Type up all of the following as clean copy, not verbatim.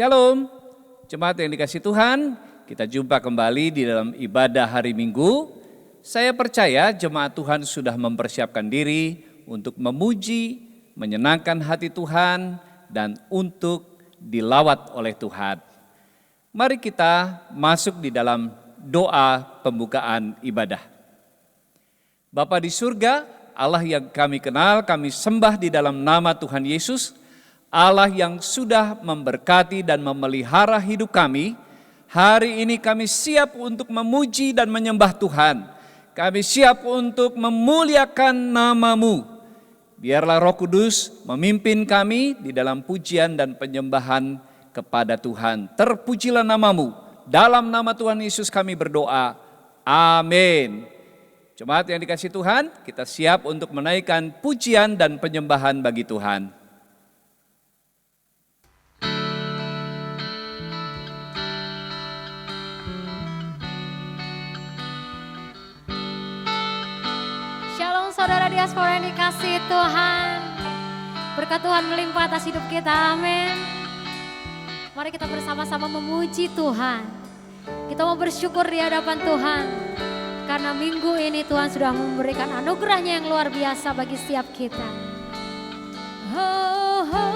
Shalom, jemaat yang dikasihi Tuhan, kita jumpa kembali di dalam ibadah hari Minggu. Saya percaya jemaat Tuhan sudah mempersiapkan diri untuk memuji, menyenangkan hati Tuhan, dan untuk dilawat oleh Tuhan. Mari kita masuk di dalam doa pembukaan ibadah. Bapa di surga, Allah yang kami kenal, kami sembah di dalam nama Tuhan Yesus, Allah yang sudah memberkati dan memelihara hidup kami. Hari ini kami siap untuk memuji dan menyembah Tuhan. Kami siap untuk memuliakan nama-Mu. Biarlah Roh Kudus memimpin kami di dalam pujian dan penyembahan kepada Tuhan. Terpujilah nama-Mu. Dalam nama Tuhan Yesus kami berdoa. Amin. Jemaat yang dikasihi Tuhan, kita siap untuk menaikkan pujian dan penyembahan bagi Tuhan. Shalom saudara diaspora yang dikasihi Tuhan. Berkat Tuhan melimpah atas hidup kita, amin. Mari kita bersama-sama memuji Tuhan. Kita mau bersyukur di hadapan Tuhan. Karena minggu ini Tuhan sudah memberikan anugerahnya yang luar biasa bagi setiap kita. Oh, oh,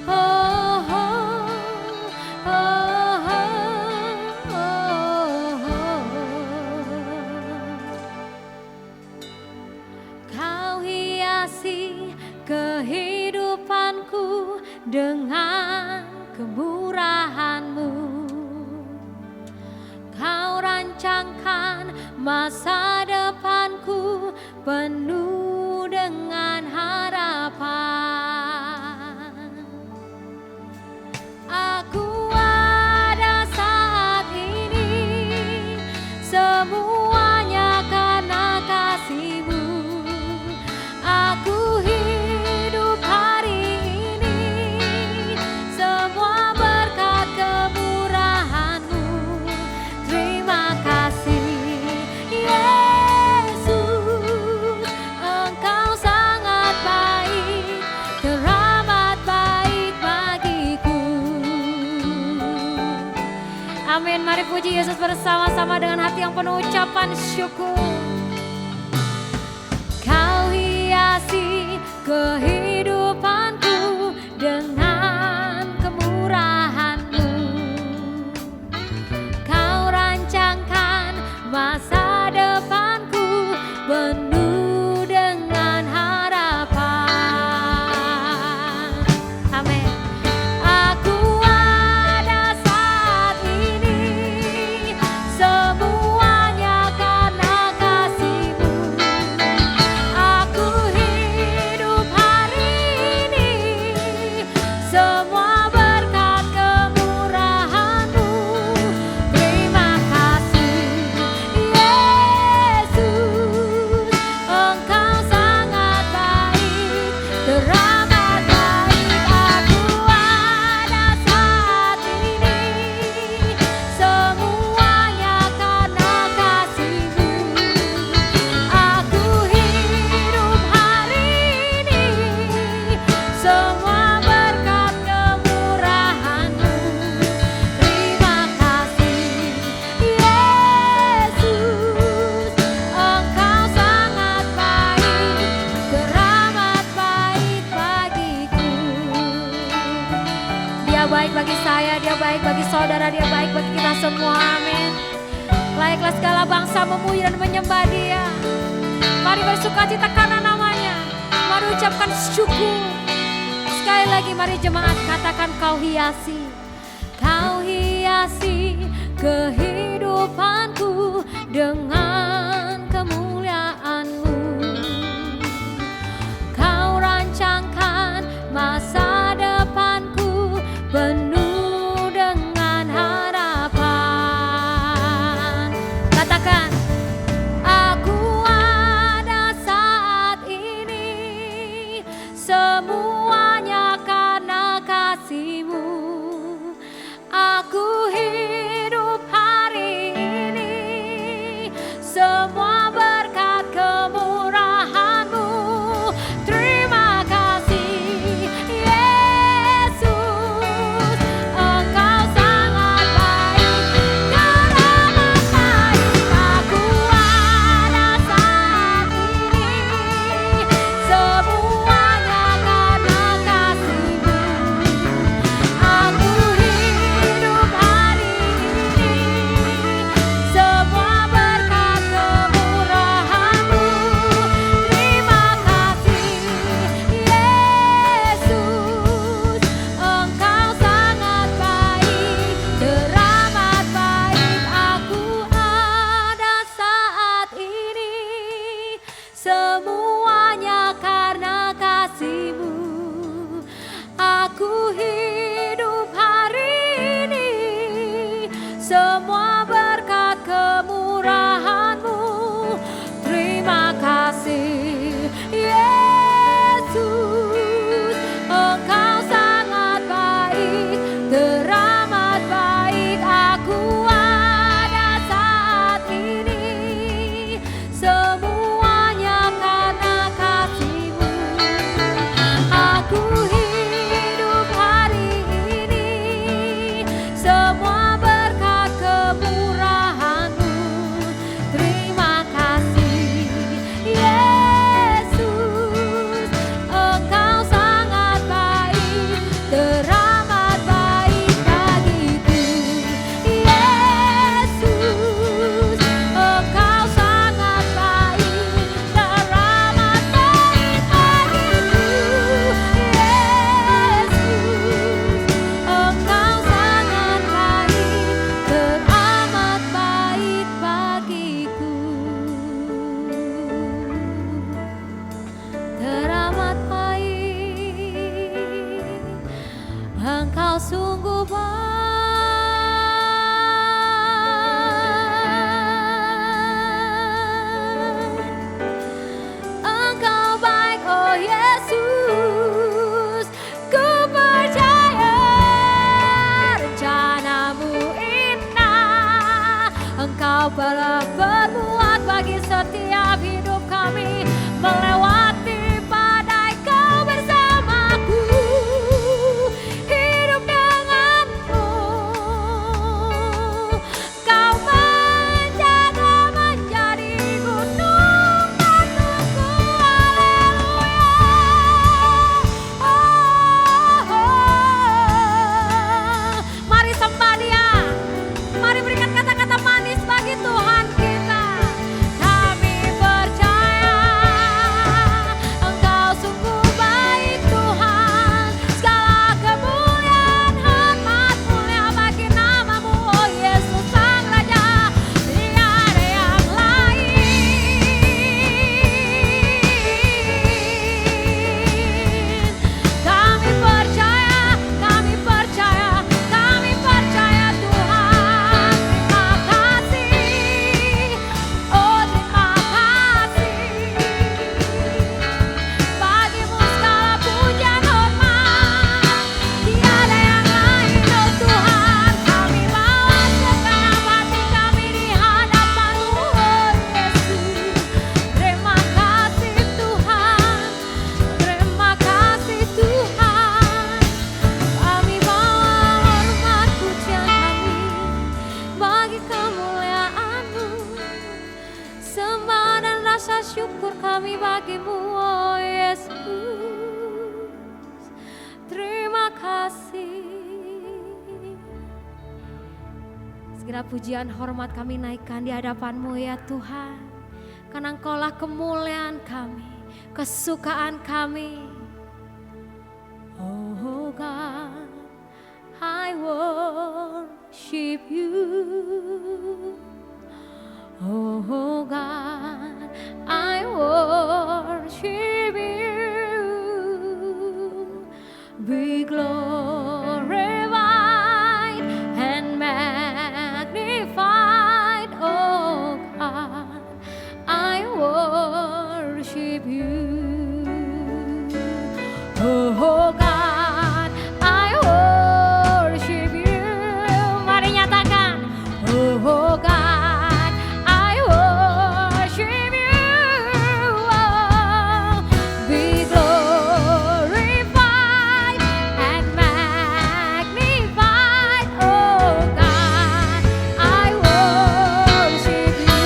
oh, oh, oh, oh, oh, oh. Kau hiasi kehidupanku dengan kemurahan-Mu. Kau rancangkan masa depanku penuh dengan harapan. Aku ada saat ini semuanya karena kasih-Mu. Aku hidup hari ini semua berkat kemurahan-Mu. Terima kasih Yesus, Engkau sangat baik, teramat baik bagiku. Amin, mari puji Yesus bersama-sama dengan hati yang penuh ucapan syukur. Kau hiasi kehidupanku dengan kemurahan-Mu. Kau rancangkan masa depanku penuh dengan harapan. Amin. Aku ada saat ini semuanya karena kasih-Mu. Aku hidup hari ini semua berkat kemurahan-Mu. Terima kasih Yesus, Engkau sangat baik, teramat baik. Aku ada saat ini semuanya karena kasih-Mu. Aku hidup hari ini semua berkat kemurahan-Mu. Terima kasih Yesus, Engkau sangat baik, teramat baik bagiku. Dia baik bagi saya, Dia baik bagi saudara, Dia baik bagi kita semua, amin. Layaklah segala bangsa memuji dan menyembah Dia. Mari bersukacita karena namanya. Mari ucapkan syukur. Sekali lagi mari jemaat katakan kau hiasi. Kau hiasi kehidupanku dengan kemuliaan-Mu. Kau rancangkan masa depanku penuh dengan harapan. Katakan, aku ada saat ini semuanya karena kasih-Mu. Aku hidup hari ini Kau telah berbuat bagi setiap hidup kami, melewati badai Kau bersamaku, hidup denganmu. Kau menjaga menjadi gunung batuku, haleluya. Mari sembah Dia, mari berikan kata-kata manis bagi Tuhan kita. Kami percaya Engkau sungguh baik Tuhan, segala kemuliaan hormat mulia bagi namamu, oh Yesus Sang Raja, tiada yang lain. Kami percaya, kami percaya, kami percaya Tuhan. Terima kasih, oh terima kasih. Bagimu segala pujian hormat, tiada yang lain oh Tuhan. Kami bawa segenap hati kami di hadapan-Mu oh Yesus. Terima kasih Tuhan, terima kasih Tuhan. Kami bawa hormat pujian kami bagi kemuliaan-Mu, sembah dan rasa syukur kami bagimu oh Yesus. Terima kasih. Segala pujian hormat kami naikkan di hadapan-Mu ya Tuhan, karena Engkaulah kemuliaan kami, kesukaan kami. Oh God, I worship you. Oh God, I worship you. Be glorified and magnified, oh God, I worship you. Oh God, I worship you. Mari nyatakan, oh God, I worship you. Oh, be glorified and magnified, oh God, I worship you.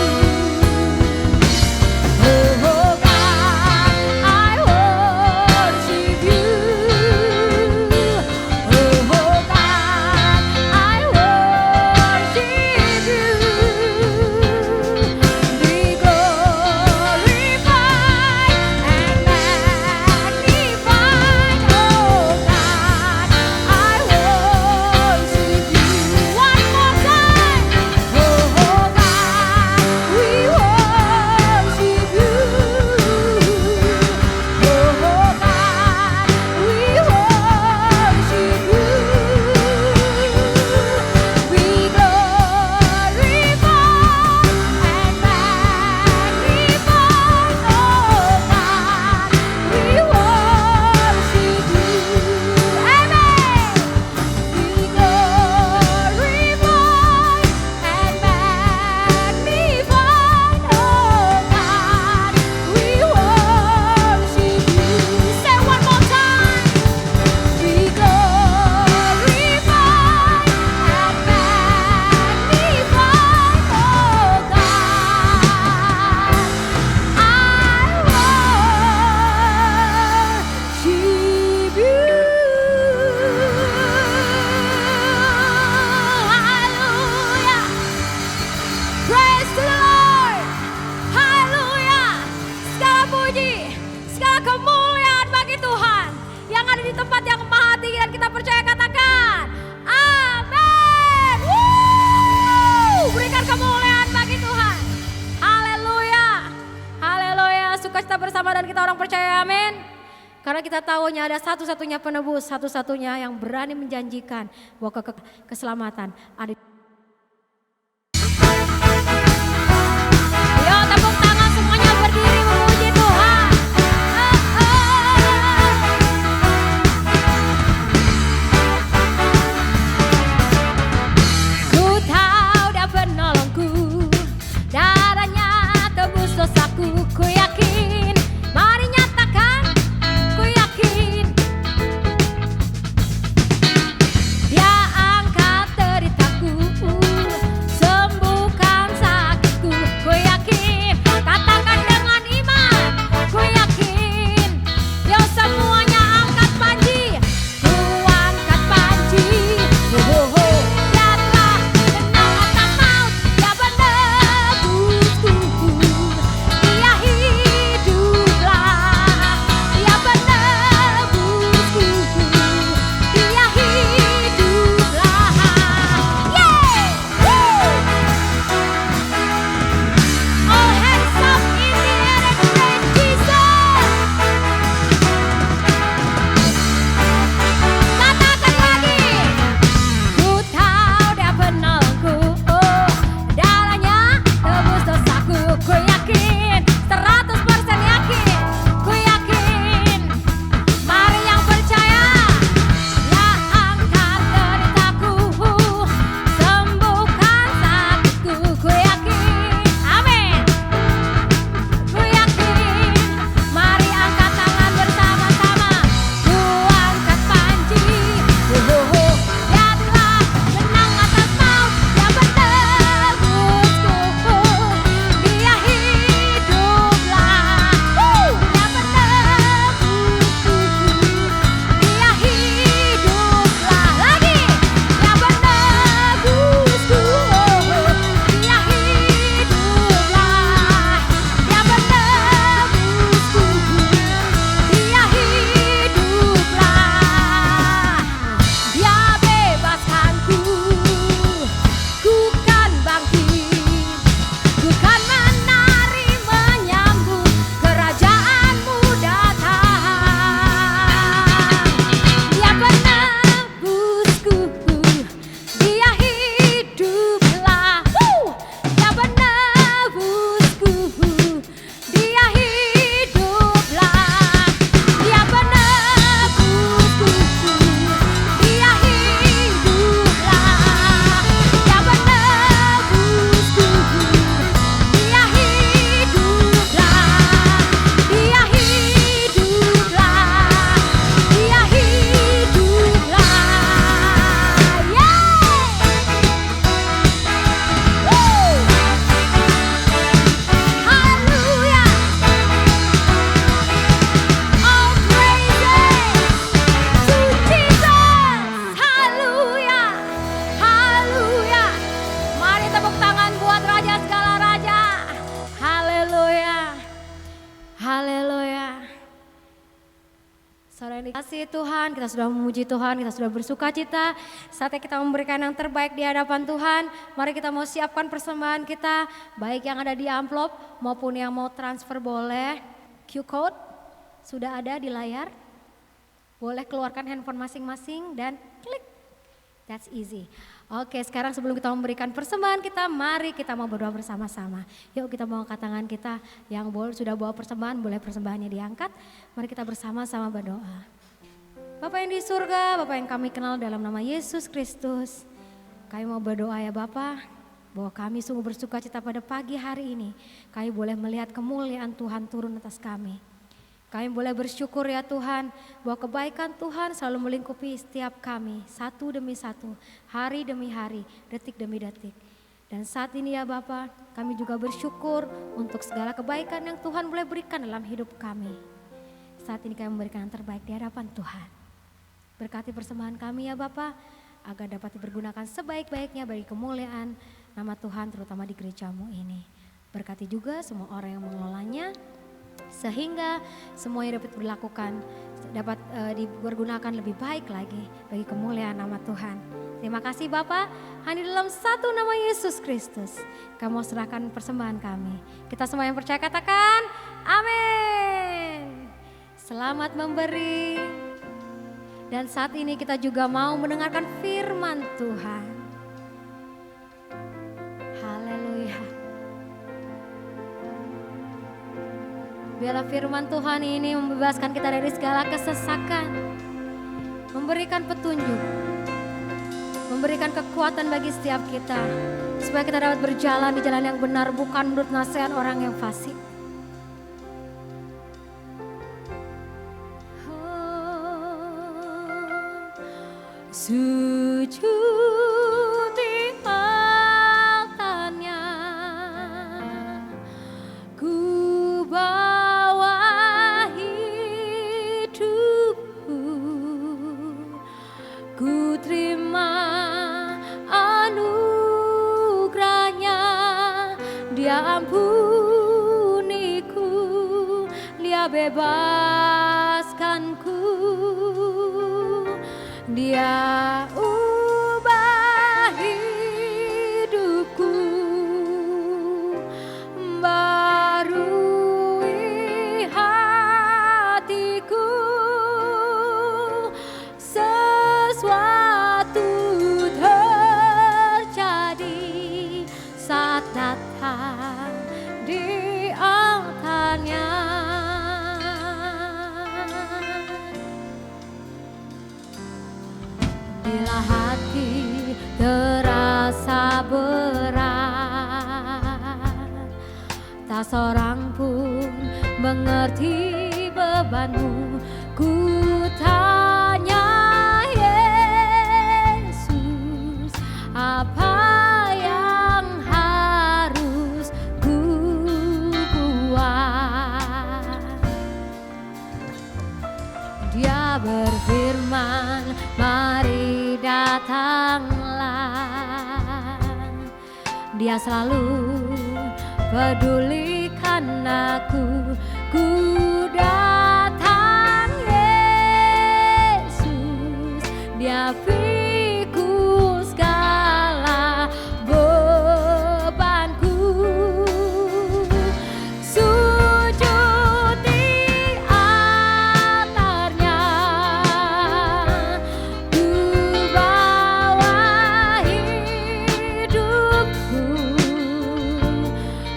Oh God, I worship you. Oh God, I worship you. Be glorified and magnified, oh God, I worship you. One more time. Oh God, we worship you. Oh God, we worship you. Be glorified and magnified, oh God, we worship you. Amen. Be glorified and magnified, oh God, we worship you. Say one more time. Be glorified and magnified, oh God, I worship you. Hallelujah. Praise to the Lord. Haleluya. Segala puji, segala kemuliaan bagi Tuhan yang ada di tempat yang maha tinggi, dan kita percaya katakan amin. Berikan kemuliaan bagi Tuhan. Haleluya. Haleluya. Sukacita bersama dan kita orang percaya amin. Karena kita tahu hanya ada satu-satunya penebus, satu-satunya yang berani menjanjikan bahwa keselamatan ada. Ayo tepuk tangan semuanya berdiri memuji Tuhan. Ku tahu Dia penolongku, Kasih Tuhan, kita sudah memuji Tuhan, kita sudah bersuka cita. Saatnya kita memberikan yang terbaik di hadapan Tuhan. Mari kita mau siapkan persembahan kita, baik yang ada di amplop maupun yang mau transfer boleh. QR code sudah ada di layar. Boleh keluarkan handphone masing-masing dan klik. That's easy. Oke, sekarang sebelum kita memberikan persembahan kita, mari kita mau berdoa bersama-sama. Yuk kita mau angkat tangan kita yang sudah bawa persembahan, boleh persembahannya diangkat. Mari kita bersama-sama berdoa. Bapak yang di surga, Bapak yang kami kenal dalam nama Yesus Kristus. Kami mau berdoa ya Bapak, bahwa kami sungguh bersuka cita pada pagi hari ini. Kami boleh melihat kemuliaan Tuhan turun atas kami. Kami boleh bersyukur ya Tuhan, bahwa kebaikan Tuhan selalu melingkupi setiap kami, satu demi satu, hari demi hari, detik demi detik. Dan saat ini ya Bapa, kami juga bersyukur untuk segala kebaikan yang Tuhan boleh berikan dalam hidup kami. Saat ini kami memberikan yang terbaik di hadapan Tuhan. Berkati persembahan kami ya Bapa, agar dapat dipergunakan sebaik-baiknya bagi kemuliaan nama Tuhan terutama di gerejamu ini. Berkati juga semua orang yang mengelolanya, sehingga semuanya dapat dilakukan, dapat dipergunakan lebih baik lagi bagi kemuliaan nama Tuhan. Terima kasih Bapak, hanya dalam satu nama Yesus Kristus kami mau serahkan persembahan kami. Kita semua yang percaya katakan amin. Selamat memberi. Dan saat ini kita juga mau mendengarkan firman Tuhan. Haleluya. Biarlah firman Tuhan ini membebaskan kita dari segala kesesakan, memberikan petunjuk, memberikan kekuatan bagi setiap kita, supaya kita dapat berjalan di jalan yang benar, bukan menurut nasihat orang yang fasik. Sujud di altarnya, ku bawa hidupku, ku terima anugerahnya. Dia ampuniku, Dia bebaskanku, Dia ubah hidupku, barui hatiku. Sesuatu terjadi saat datang di altarnya. Bila hati terasa berat, tak seorang pun mengerti bebanmu. Ku tanya Yesus, apa yang harus ku buat? Dia berfirman, mari datanglah. Dia selalu pedulikan aku. Ku datang Yesus, Dia pikul segala bebanku. Sujud di altarnya, ku bawa hidupku,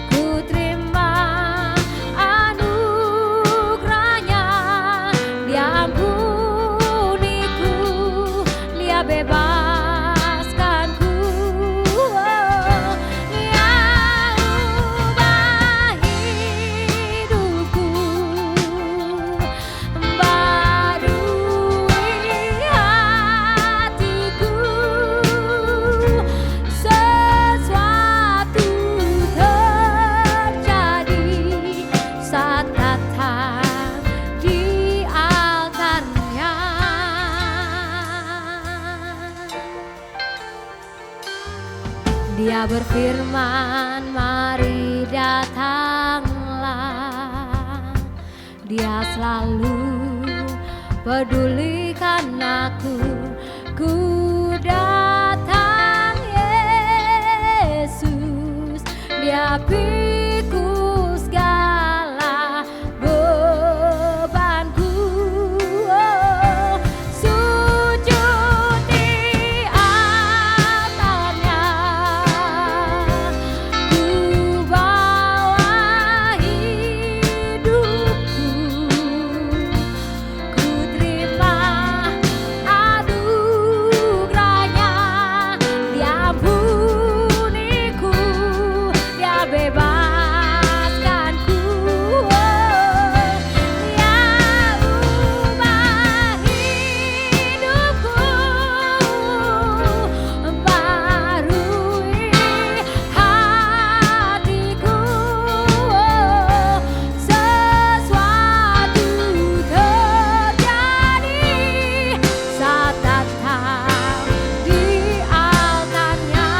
ku terima anugerahnya. Dia ampuniku, Dia bebaskanku. Dia ubah hidupku, barui hatiku. Sesuatu terjadi saat datang di altarnya. Dia berfirman, mari datanglah. Dia selalu pedulikan aku. Ku datang Yesus, Dia pikul segala bebanku. Oh, sujud di altarnya, ku bawa hidupku, ku terima anugerahnya. Dia ampuniku, Dia bebaskanku. Oh, Dia ubah hidupku, membarui hatiku. Oh, sesuatu terjadi saat datang di altarnya.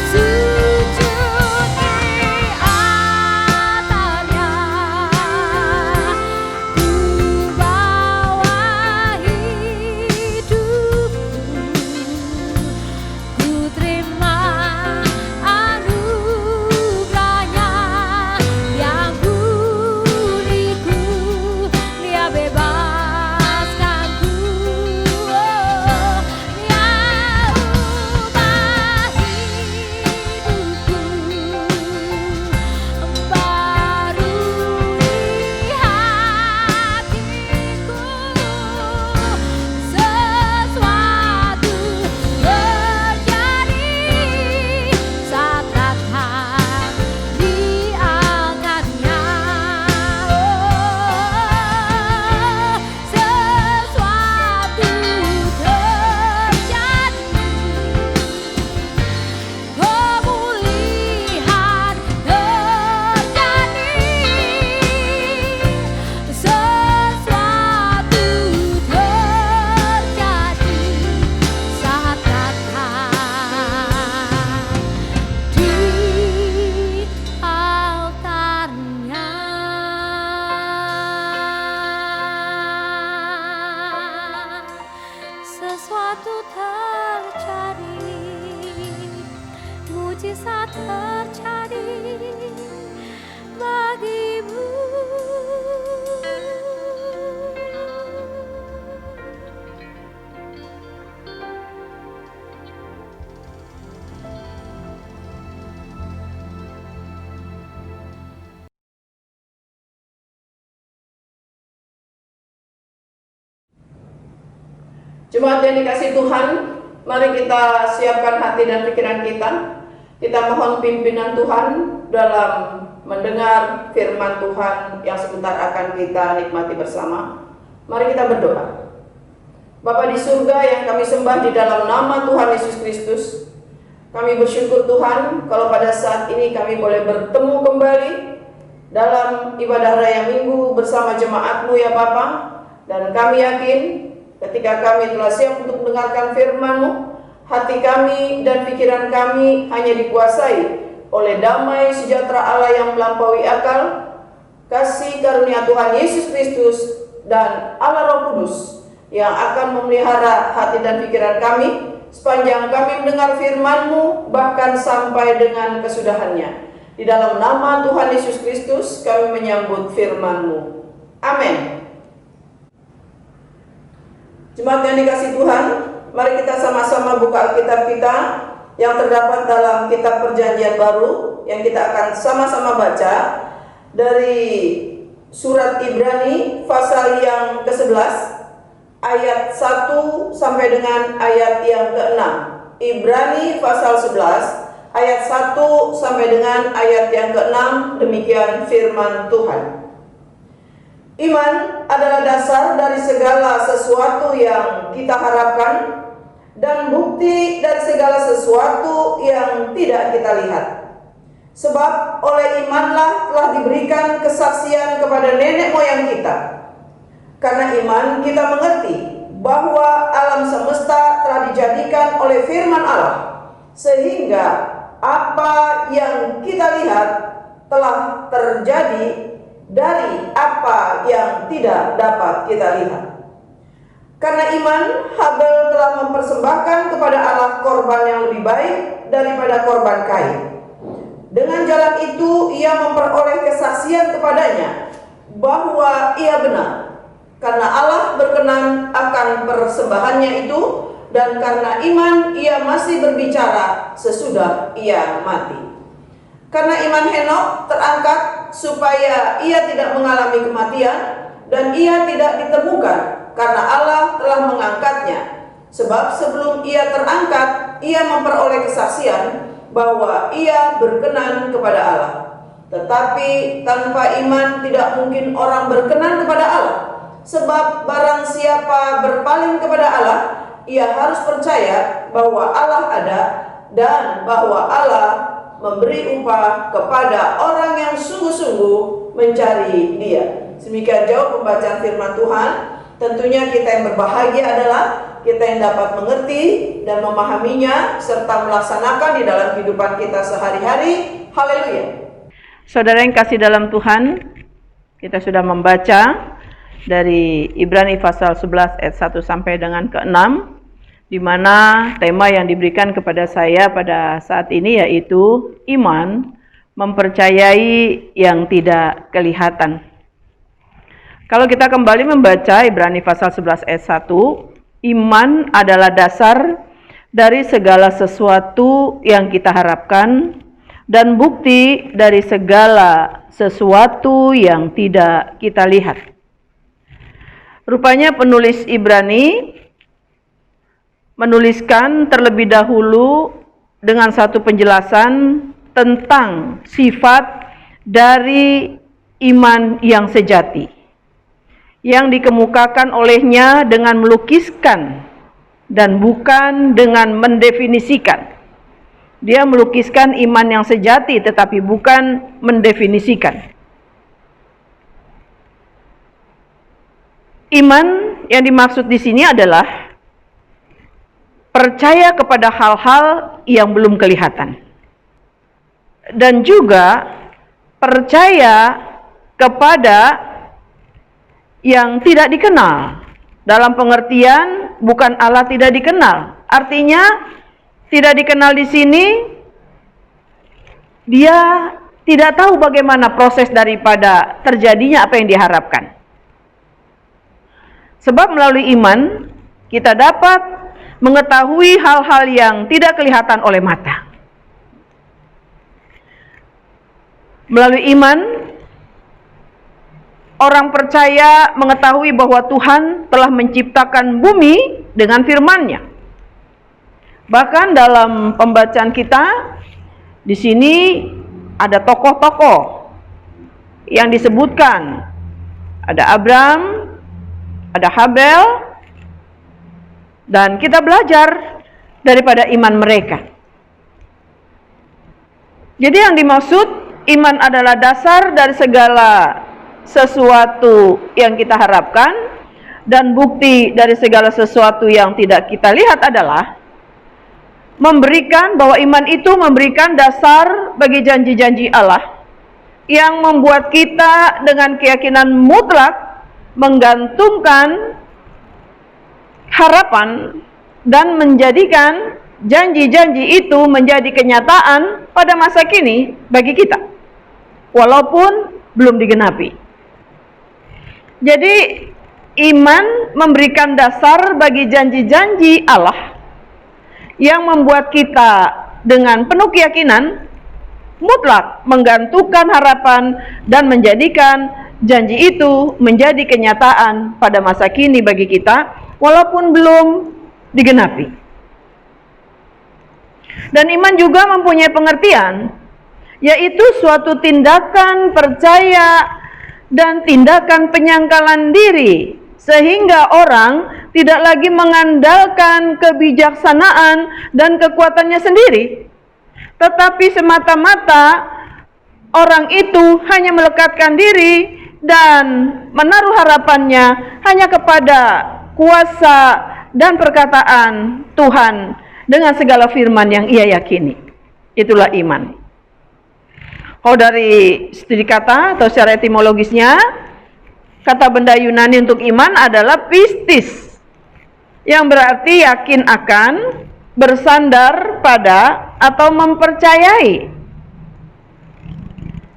Sujud di altarnya, ku bawa hidupku, ku terima anugerahnya. Dia ampuniku, Dia bebaskanku. Oh, Dia ubah hidupku, membarui hatiku. Sesuatu terjadi saat datang di altarnya. Oh, sesuatu terjadi, pemulihan terjadi, sesuatu terjadi saat datang di altarnya. Sesuatu terjadi, mujizat terjadi bagimu. Jemaat yang dikasihi Tuhan, mari kita siapkan hati dan pikiran kita. Kita mohon pimpinan Tuhan dalam mendengar firman Tuhan yang sebentar akan kita nikmati bersama. Mari kita berdoa. Bapa di surga yang kami sembah di dalam nama Tuhan Yesus Kristus, kami bersyukur Tuhan kalau pada saat ini kami boleh bertemu kembali dalam ibadah raya minggu bersama jemaat-Mu ya Bapa. Dan kami yakin ketika kami telah siap untuk mendengarkan firman-Mu, hati kami dan pikiran kami hanya dikuasai oleh damai sejahtera Allah yang melampaui akal, kasih karunia Tuhan Yesus Kristus dan Allah Roh Kudus yang akan memelihara hati dan pikiran kami sepanjang kami mendengar firman-Mu bahkan sampai dengan kesudahannya. Di dalam nama Tuhan Yesus Kristus kami menyambut firman-Mu. Amin. Jemaat yang dikasihi Tuhan, mari kita sama-sama buka Alkitab kita yang terdapat dalam kitab Perjanjian Baru yang kita akan sama-sama baca dari surat Ibrani pasal yang ke-11 ayat 1 sampai dengan ayat yang ke-6. Ibrani pasal 11 ayat 1 sampai dengan ayat yang ke-6, demikian firman Tuhan. Iman adalah dasar dari segala sesuatu yang kita harapkan dan bukti dari segala sesuatu yang tidak kita lihat. Sebab oleh imanlah telah diberikan kesaksian kepada nenek moyang kita. Karena iman kita mengerti bahwa alam semesta telah dijadikan oleh firman Allah, sehingga apa yang kita lihat telah terjadi dari apa yang tidak dapat kita lihat. Karena iman, Habel telah mempersembahkan kepada Allah korban yang lebih baik daripada korban Kain. Dengan jalan itu ia memperoleh kesaksian kepadanya bahwa ia benar, karena Allah berkenan akan persembahannya itu, dan karena iman ia masih berbicara sesudah ia mati. Karena iman Henokh terangkat supaya ia tidak mengalami kematian, dan ia tidak ditemukan karena Allah telah mengangkatnya. Sebab sebelum ia terangkat, ia memperoleh kesaksian bahwa ia berkenan kepada Allah. Tetapi tanpa iman tidak mungkin orang berkenan kepada Allah. Sebab barang siapa berpaling kepada Allah, ia harus percaya bahwa Allah ada dan bahwa Allah memberi upah kepada orang yang sungguh-sungguh mencari Dia. Demikian jauh pembacaan firman Tuhan. Tentunya kita yang berbahagia adalah kita yang dapat mengerti dan memahaminya serta melaksanakan di dalam kehidupan kita sehari-hari. Haleluya. Saudara yang kasih dalam Tuhan, kita sudah membaca dari Ibrani pasal 11 ayat 1 sampai dengan ke-6, di mana tema yang diberikan kepada saya pada saat ini yaitu iman mempercayai yang tidak kelihatan. Kalau kita kembali membaca Ibrani pasal 11 ayat 1, iman adalah dasar dari segala sesuatu yang kita harapkan dan bukti dari segala sesuatu yang tidak kita lihat. Rupanya penulis Ibrani menuliskan terlebih dahulu dengan satu penjelasan tentang sifat dari iman yang sejati, yang dikemukakan olehnya dengan melukiskan dan bukan dengan mendefinisikan. Dia melukiskan iman yang sejati tetapi bukan mendefinisikan. Iman yang dimaksud di sini adalah percaya kepada hal-hal yang belum kelihatan, dan juga percaya kepada yang tidak dikenal. Dalam pengertian bukan Allah tidak dikenal. Artinya tidak dikenal di sini dia tidak tahu bagaimana proses daripada terjadinya apa yang diharapkan. Sebab melalui iman kita dapat mengetahui hal-hal yang tidak kelihatan oleh mata. Melalui iman orang percaya mengetahui bahwa Tuhan telah menciptakan bumi dengan firman-Nya. Bahkan dalam pembacaan kita di sini ada tokoh-tokoh yang disebutkan. Ada Abraham, ada Habel, dan kita belajar daripada iman mereka. Jadi yang dimaksud iman adalah dasar dari segala sesuatu yang kita harapkan dan bukti dari segala sesuatu yang tidak kita lihat adalah memberikan bahwa iman itu memberikan dasar bagi janji-janji Allah yang membuat kita dengan keyakinan mutlak menggantungkan harapan dan menjadikan janji-janji itu menjadi kenyataan pada masa kini bagi kita walaupun belum digenapi. Jadi iman memberikan dasar bagi janji-janji Allah yang membuat kita dengan penuh keyakinan mutlak menggantungkan harapan dan menjadikan janji itu menjadi kenyataan pada masa kini bagi kita walaupun belum digenapi. Dan iman juga mempunyai pengertian, yaitu suatu tindakan percaya dan tindakan penyangkalan diri, sehingga orang tidak lagi mengandalkan kebijaksanaan dan kekuatannya sendiri, tetapi semata-mata orang itu hanya melekatkan diri dan menaruh harapannya hanya kepada kuasa dan perkataan Tuhan dengan segala firman yang ia yakini. Itulah iman. Kalau dari studi kata atau secara etimologisnya, kata benda Yunani untuk iman adalah pistis, yang berarti yakin akan, bersandar pada, atau mempercayai,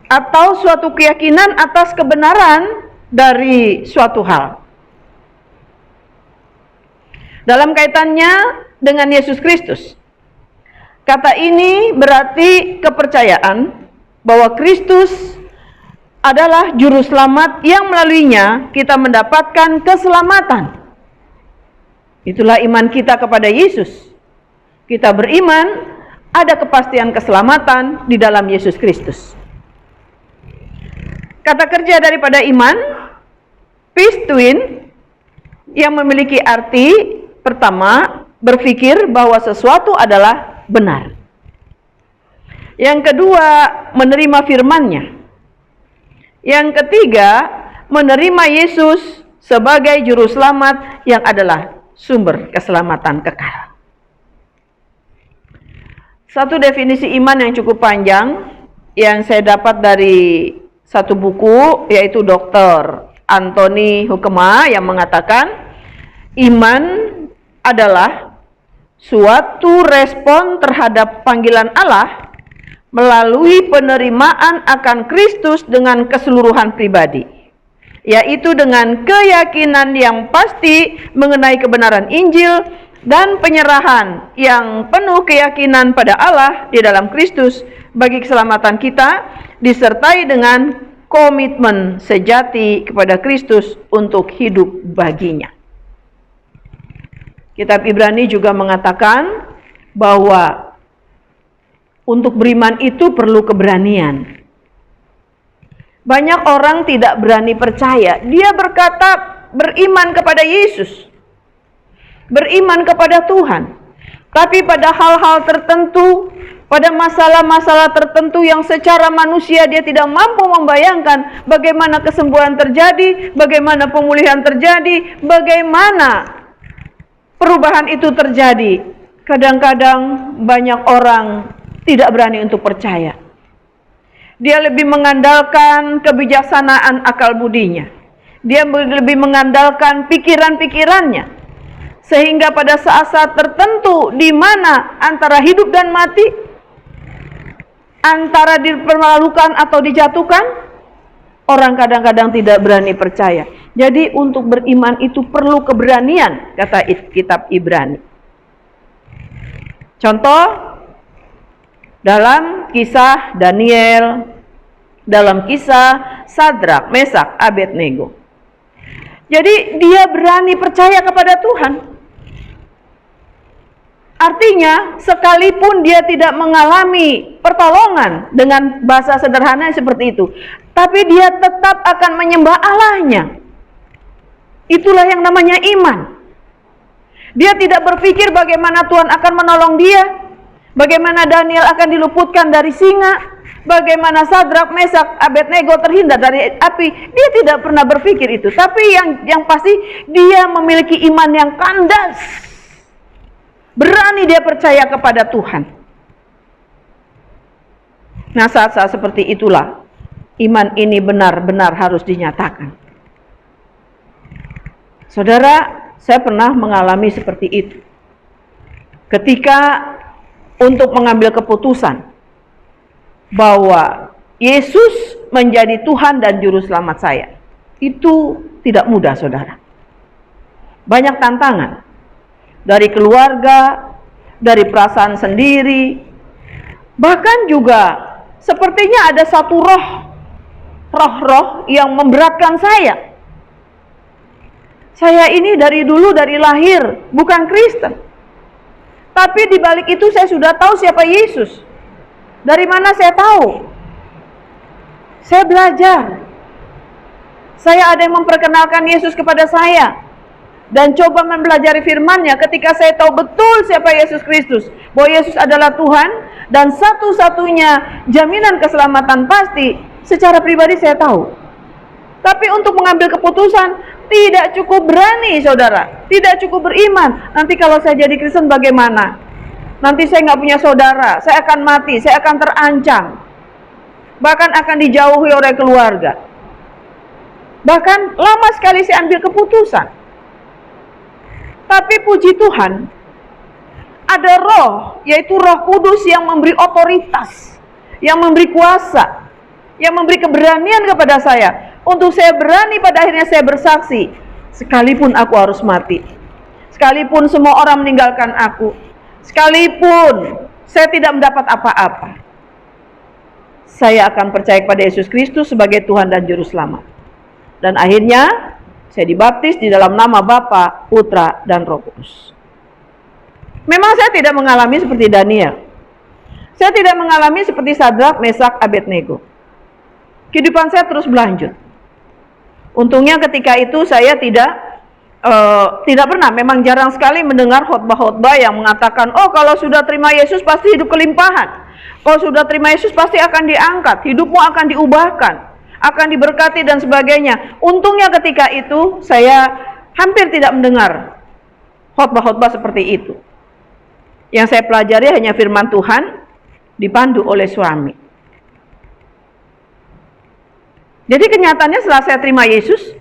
atau suatu keyakinan atas kebenaran dari suatu hal. Dalam kaitannya dengan Yesus Kristus, kata ini berarti kepercayaan bahwa Kristus adalah juru selamat yang melaluinya kita mendapatkan keselamatan. Itulah iman kita kepada Yesus. Kita beriman ada kepastian keselamatan di dalam Yesus Kristus. Kata kerja daripada iman, pistuin, yang memiliki arti pertama, berpikir bahwa sesuatu adalah benar. Yang kedua, menerima firman-Nya. Yang ketiga, menerima Yesus sebagai juru selamat yang adalah sumber keselamatan kekal. Satu definisi iman yang cukup panjang yang saya dapat dari satu buku, yaitu Dr. Anthony Hukema, yang mengatakan iman adalah suatu respon terhadap panggilan Allah melalui penerimaan akan Kristus dengan keseluruhan pribadi, yaitu dengan keyakinan yang pasti mengenai kebenaran Injil dan penyerahan yang penuh keyakinan pada Allah di dalam Kristus bagi keselamatan kita, disertai dengan komitmen sejati kepada Kristus untuk hidup baginya. Kitab Ibrani juga mengatakan bahwa untuk beriman itu perlu keberanian. Banyak orang tidak berani percaya. Dia berkata beriman kepada Yesus, beriman kepada Tuhan, tapi pada hal-hal tertentu, pada masalah-masalah tertentu yang secara manusia dia tidak mampu membayangkan bagaimana kesembuhan terjadi, bagaimana pemulihan terjadi, bagaimana perubahan itu terjadi. Kadang-kadang banyak orang tidak berani untuk percaya. Dia lebih mengandalkan kebijaksanaan akal budinya. Dia lebih mengandalkan pikiran-pikirannya. Sehingga pada saat-saat tertentu di mana antara hidup dan mati, antara dipermalukan atau dijatuhkan, orang kadang-kadang tidak berani percaya. Jadi untuk beriman itu perlu keberanian, kata kitab Ibrani. Contoh, dalam kisah Daniel, dalam kisah Sadrak, Mesak, Abednego. Jadi dia berani percaya kepada Tuhan. Artinya, sekalipun dia tidak mengalami pertolongan dengan bahasa sederhana seperti itu, tapi dia tetap akan menyembah Allahnya. Itulah yang namanya iman. Dia tidak berpikir bagaimana Tuhan akan menolong dia, bagaimana Daniel akan diluputkan dari singa, bagaimana Sadrak, Mesak, Abednego terhindar dari api. Dia tidak pernah berpikir itu. Tapi yang pasti dia memiliki iman yang kandas. Berani dia percaya kepada Tuhan. Nah, saat-saat seperti itulah iman ini benar-benar harus dinyatakan. Saudara, saya pernah mengalami seperti itu. Ketika untuk mengambil keputusan bahwa Yesus menjadi Tuhan dan Juru Selamat saya, itu tidak mudah, saudara. Banyak tantangan. Dari keluarga, dari perasaan sendiri, bahkan juga sepertinya ada satu roh yang memberatkan saya. Saya ini dari dulu, dari lahir, bukan Kristen. Tapi di balik itu saya sudah tahu siapa Yesus. Dari mana saya tahu? Saya belajar. Saya ada yang memperkenalkan Yesus kepada saya. Dan coba mempelajari firman-Nya ketika saya tahu betul siapa Yesus Kristus. Bahwa Yesus adalah Tuhan dan satu-satunya jaminan keselamatan pasti. Secara pribadi saya tahu. Tapi untuk mengambil keputusan tidak cukup berani, saudara. Tidak cukup beriman. Nanti kalau saya jadi Kristen bagaimana? Nanti saya nggak punya saudara. Saya akan mati. Saya akan terancam. bahkan akan dijauhi oleh keluarga. Bahkan lama sekali saya ambil keputusan. Tapi puji Tuhan, ada roh, yaitu Roh Kudus yang memberi otoritas, yang memberi kuasa, yang memberi keberanian kepada saya, untuk saya berani pada akhirnya saya bersaksi, sekalipun aku harus mati, sekalipun semua orang meninggalkan aku, sekalipun saya tidak mendapat apa-apa, saya akan percaya kepada Yesus Kristus sebagai Tuhan dan Juru Selamat. Dan akhirnya saya dibaptis di dalam nama Bapa, Putra, dan Roh Kudus. Memang saya tidak mengalami seperti Daniel. Saya tidak mengalami seperti Sadrak, Mesak, Abednego. Kehidupan saya terus berlanjut. Untungnya ketika itu saya tidak pernah, memang jarang sekali mendengar khotbah-khotbah yang mengatakan, oh kalau sudah terima Yesus pasti hidup kelimpahan. Kalau sudah terima Yesus pasti akan diangkat, hidupmu akan diubahkan, akan diberkati dan sebagainya. Untungnya ketika itu saya hampir tidak mendengar khotbah-khotbah seperti itu. Yang saya pelajari hanya firman Tuhan dipandu oleh suami. Jadi kenyataannya setelah saya terima Yesus,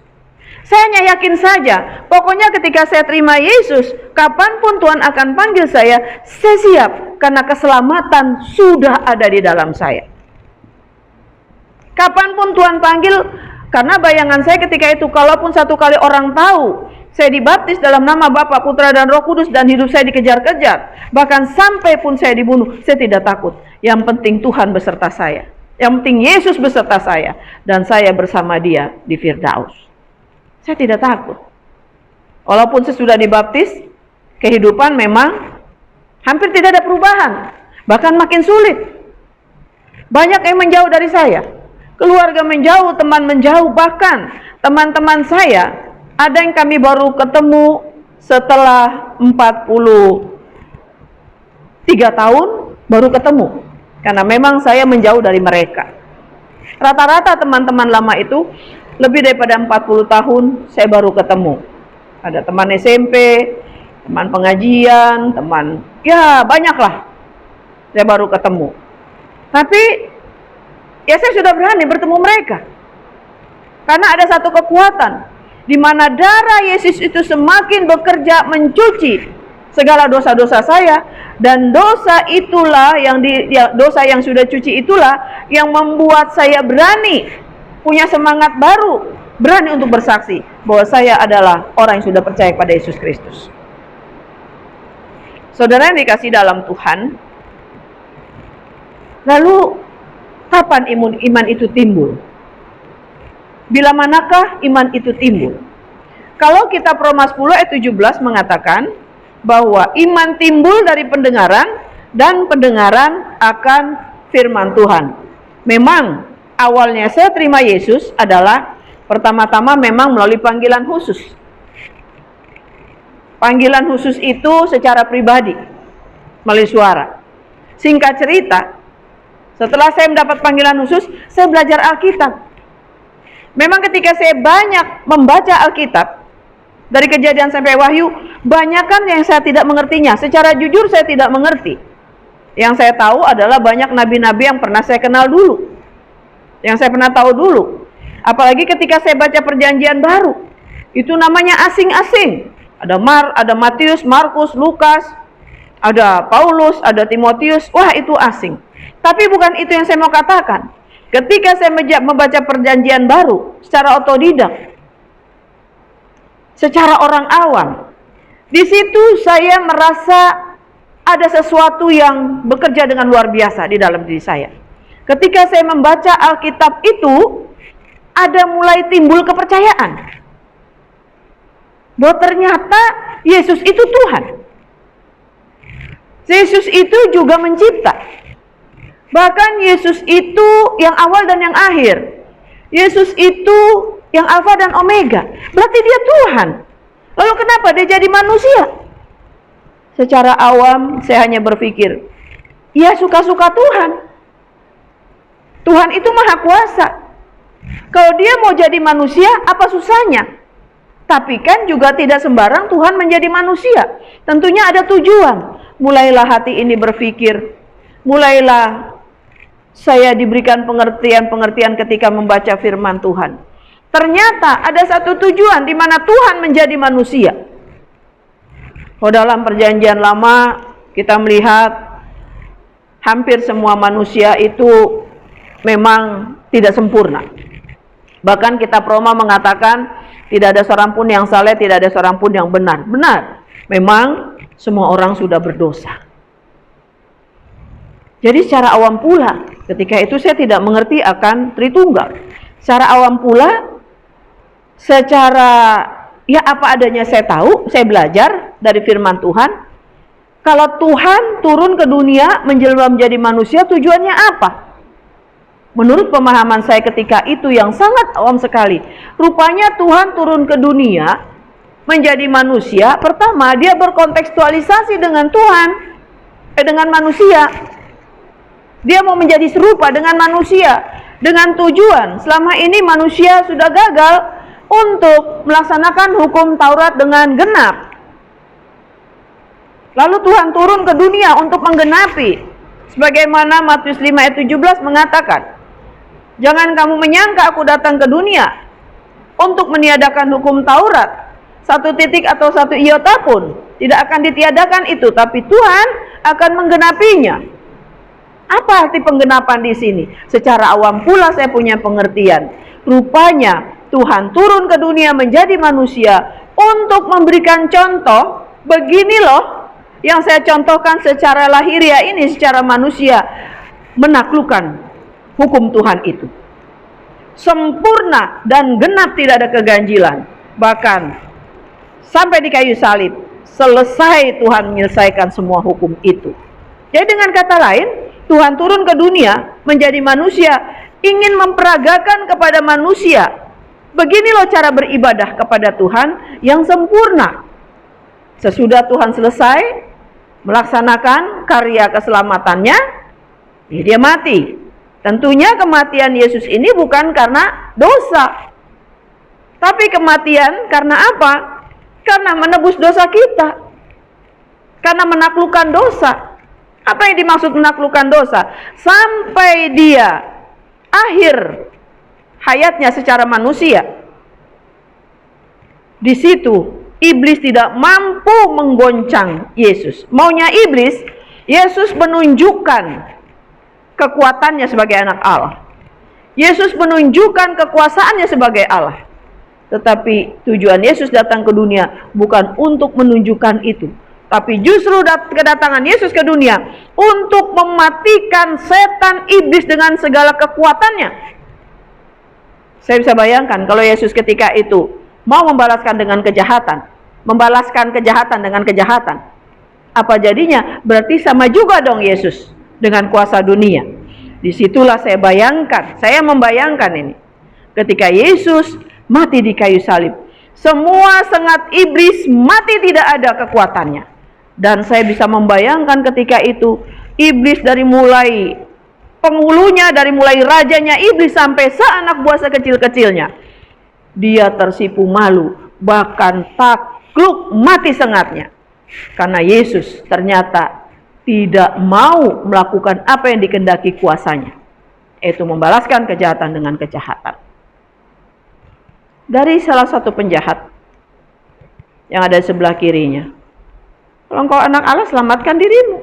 saya hanya yakin saja, pokoknya ketika saya terima Yesus, kapanpun Tuhan akan panggil saya siap, karena keselamatan sudah ada di dalam saya. Kapanpun Tuhan panggil, karena bayangan saya ketika itu, kalaupun satu kali orang tahu saya dibaptis dalam nama Bapa, Putra, dan Roh Kudus, dan hidup saya dikejar-kejar, bahkan sampai pun saya dibunuh, saya tidak takut. Yang penting Tuhan beserta saya, yang penting Yesus beserta saya, dan saya bersama Dia di Firdaus. Saya tidak takut. Walaupun sesudah dibaptis, kehidupan memang hampir tidak ada perubahan, bahkan makin sulit. Banyak yang menjauh dari saya, keluarga menjauh, teman menjauh, bahkan teman-teman saya, ada yang kami baru ketemu setelah 43 tahun baru ketemu, karena memang saya menjauh dari mereka. Rata-rata teman-teman lama itu lebih daripada 40 tahun saya baru ketemu. Ada teman SMP, teman pengajian, teman, ya banyaklah saya baru ketemu. Tapi ya saya sudah berani bertemu mereka, karena ada satu kekuatan di mana darah Yesus itu semakin bekerja mencuci segala dosa-dosa saya, dan dosa itulah dosa yang sudah cuci itulah yang membuat saya berani, punya semangat baru, berani untuk bersaksi bahwa saya adalah orang yang sudah percaya kepada Yesus Kristus. Saudara yang dikasih dalam Tuhan, lalu kapan iman itu timbul? Bila manakah iman itu timbul? Kalau kitab Roma 10 ayat 17 mengatakan bahwa iman timbul dari pendengaran, dan pendengaran akan firman Tuhan. Memang awalnya saya terima Yesus adalah pertama-tama memang melalui panggilan khusus. Panggilan khusus itu secara pribadi, melalui suara. Singkat cerita, setelah saya mendapat panggilan khusus, saya belajar Alkitab. Memang ketika saya banyak membaca Alkitab, dari Kejadian sampai Wahyu, banyak kan yang saya tidak mengertinya. Secara jujur saya tidak mengerti. Yang saya tahu adalah banyak nabi-nabi yang pernah saya kenal dulu, yang saya pernah tahu dulu. Apalagi ketika saya baca Perjanjian Baru, itu namanya asing-asing. Ada Matius, Markus, Lukas, ada Paulus, ada Timotius. Wah, itu asing. Tapi bukan itu yang saya mau katakan. Ketika saya membaca Perjanjian Baru secara otodidak, secara orang awam, di situ saya merasa ada sesuatu yang bekerja dengan luar biasa di dalam diri saya. Ketika saya membaca Alkitab itu, ada mulai timbul kepercayaan bahwa ternyata Yesus itu Tuhan. Yesus itu juga mencipta. Bahkan Yesus itu yang awal dan yang akhir. Yesus itu yang Alfa dan Omega. Berarti dia Tuhan. Lalu kenapa dia jadi manusia? Secara awam saya hanya berpikir, ya suka-suka Tuhan. Tuhan itu maha kuasa. Kalau dia mau jadi manusia, apa susahnya? Tapi kan juga tidak sembarang Tuhan menjadi manusia. Tentunya ada tujuan. Mulailah hati ini berpikir, mulailah saya diberikan pengertian-pengertian ketika membaca firman Tuhan. Ternyata ada satu tujuan di mana Tuhan menjadi manusia. Kalau dalam perjanjian lama kita melihat hampir semua manusia itu memang tidak sempurna. Bahkan kitab Roma mengatakan tidak ada seorang pun yang saleh, tidak ada seorang pun yang benar. Benar, memang semua orang sudah berdosa. Jadi secara awam pula, ketika itu saya tidak mengerti akan Tritunggal. Secara awam pula, secara ya apa adanya saya tahu, saya belajar dari firman Tuhan. Kalau Tuhan turun ke dunia menjelma menjadi manusia, tujuannya apa? Menurut pemahaman saya ketika itu yang sangat awam sekali. Rupanya Tuhan turun ke dunia menjadi manusia. Pertama, dia berkontekstualisasi dengan Tuhan, dengan manusia. Dia mau menjadi serupa dengan manusia. Dengan tujuan, selama ini manusia sudah gagal untuk melaksanakan hukum Taurat dengan genap. Lalu Tuhan turun ke dunia untuk menggenapi. Sebagaimana Matius 5 ayat 17 mengatakan, jangan kamu menyangka aku datang ke dunia untuk meniadakan hukum Taurat. Satu titik atau satu iota pun tidak akan ditiadakan itu, tapi Tuhan akan menggenapinya. Apa arti penggenapan di sini? Secara awam pula saya punya pengertian. Rupanya Tuhan turun ke dunia menjadi manusia untuk memberikan contoh. Begini loh yang saya contohkan secara lahiriah ini, secara manusia menaklukkan hukum Tuhan itu. Sempurna dan genap, tidak ada keganjilan. Bahkan sampai di kayu salib, selesai Tuhan menyelesaikan semua hukum itu. Jadi dengan kata lain, Tuhan turun ke dunia menjadi manusia, ingin memperagakan kepada manusia. Begini loh cara beribadah kepada Tuhan yang sempurna. Sesudah Tuhan selesai melaksanakan karya keselamatannya, dia mati. Tentunya kematian Yesus ini bukan karena dosa, tapi kematian karena apa? Karena menebus dosa kita, karena menaklukkan dosa. Apa yang dimaksud menaklukkan dosa? Sampai dia akhir hayatnya secara manusia, di situ iblis tidak mampu menggoncang Yesus. Maunya iblis, Yesus menunjukkan kekuatannya sebagai anak Allah. Yesus menunjukkan kekuasaannya sebagai Allah. Tetapi tujuan Yesus datang ke dunia bukan untuk menunjukkan itu, tapi justru kedatangan Yesus ke dunia untuk mematikan setan iblis dengan segala kekuatannya. Saya bisa bayangkan kalau Yesus ketika itu mau membalaskan dengan kejahatan, membalaskan kejahatan dengan kejahatan, apa jadinya? Berarti sama juga dong Yesus dengan kuasa dunia. Disitulah saya bayangkan, saya membayangkan ini. Ketika Yesus mati di kayu salib, semua sengat iblis mati, tidak ada kekuatannya. Dan saya bisa membayangkan ketika itu, iblis dari mulai penghulunya, dari mulai rajanya iblis sampai seanak buah sekecil-kecilnya, dia tersipu malu, bahkan takluk mati sengatnya. Karena Yesus ternyata tidak mau melakukan apa yang dikehendaki kuasanya, yaitu membalaskan kejahatan dengan kejahatan. Dari salah satu penjahat yang ada di sebelah kirinya, kalau engkau anak Allah, selamatkan dirimu.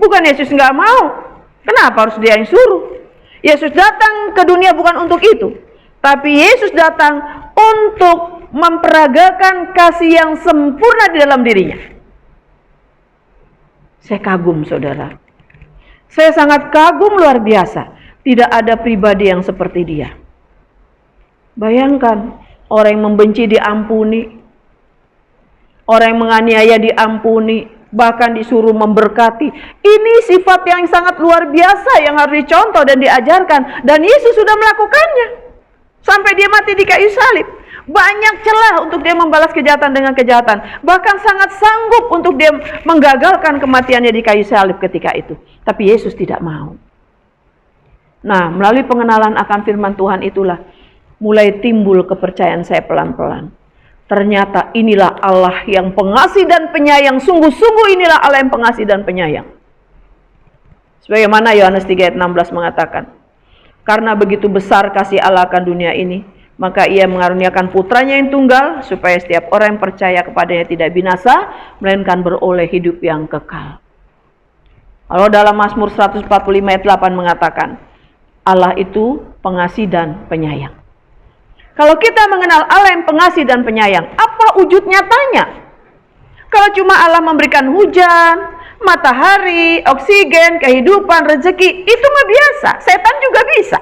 Bukan Yesus nggak mau. Kenapa harus dia yang suruh? Yesus datang ke dunia bukan untuk itu, tapi Yesus datang untuk memperagakan kasih yang sempurna di dalam dirinya. Saya kagum, saudara. Saya sangat kagum luar biasa. Tidak ada pribadi yang seperti dia. Bayangkan, orang yang membenci diampuni, orang yang menganiaya diampuni, bahkan disuruh memberkati. Ini sifat yang sangat luar biasa yang harus dicontoh dan diajarkan. Dan Yesus sudah melakukannya sampai dia mati di kayu salib. Banyak celah untuk dia membalas kejahatan dengan kejahatan. Bahkan sangat sanggup untuk dia menggagalkan kematiannya di kayu salib ketika itu. Tapi Yesus tidak mau. Nah, melalui pengenalan akan firman Tuhan itulah mulai timbul kepercayaan saya pelan-pelan. Ternyata inilah Allah yang pengasih dan penyayang. Sungguh-sungguh inilah Allah yang pengasih dan penyayang. Sebagaimana Yohanes 3 ayat 16 mengatakan, karena begitu besar kasih Allah akan dunia ini, maka ia mengaruniakan putranya yang tunggal, supaya setiap orang yang percaya kepadanya tidak binasa, melainkan beroleh hidup yang kekal. Lalu dalam Mazmur 145 ayat 8 mengatakan, Allah itu pengasih dan penyayang. Kalau kita mengenal Allah yang pengasih dan penyayang, apa wujud nyatanya? Kalau cuma Allah memberikan hujan, matahari, oksigen, kehidupan, rezeki, itu mah biasa. Setan juga bisa.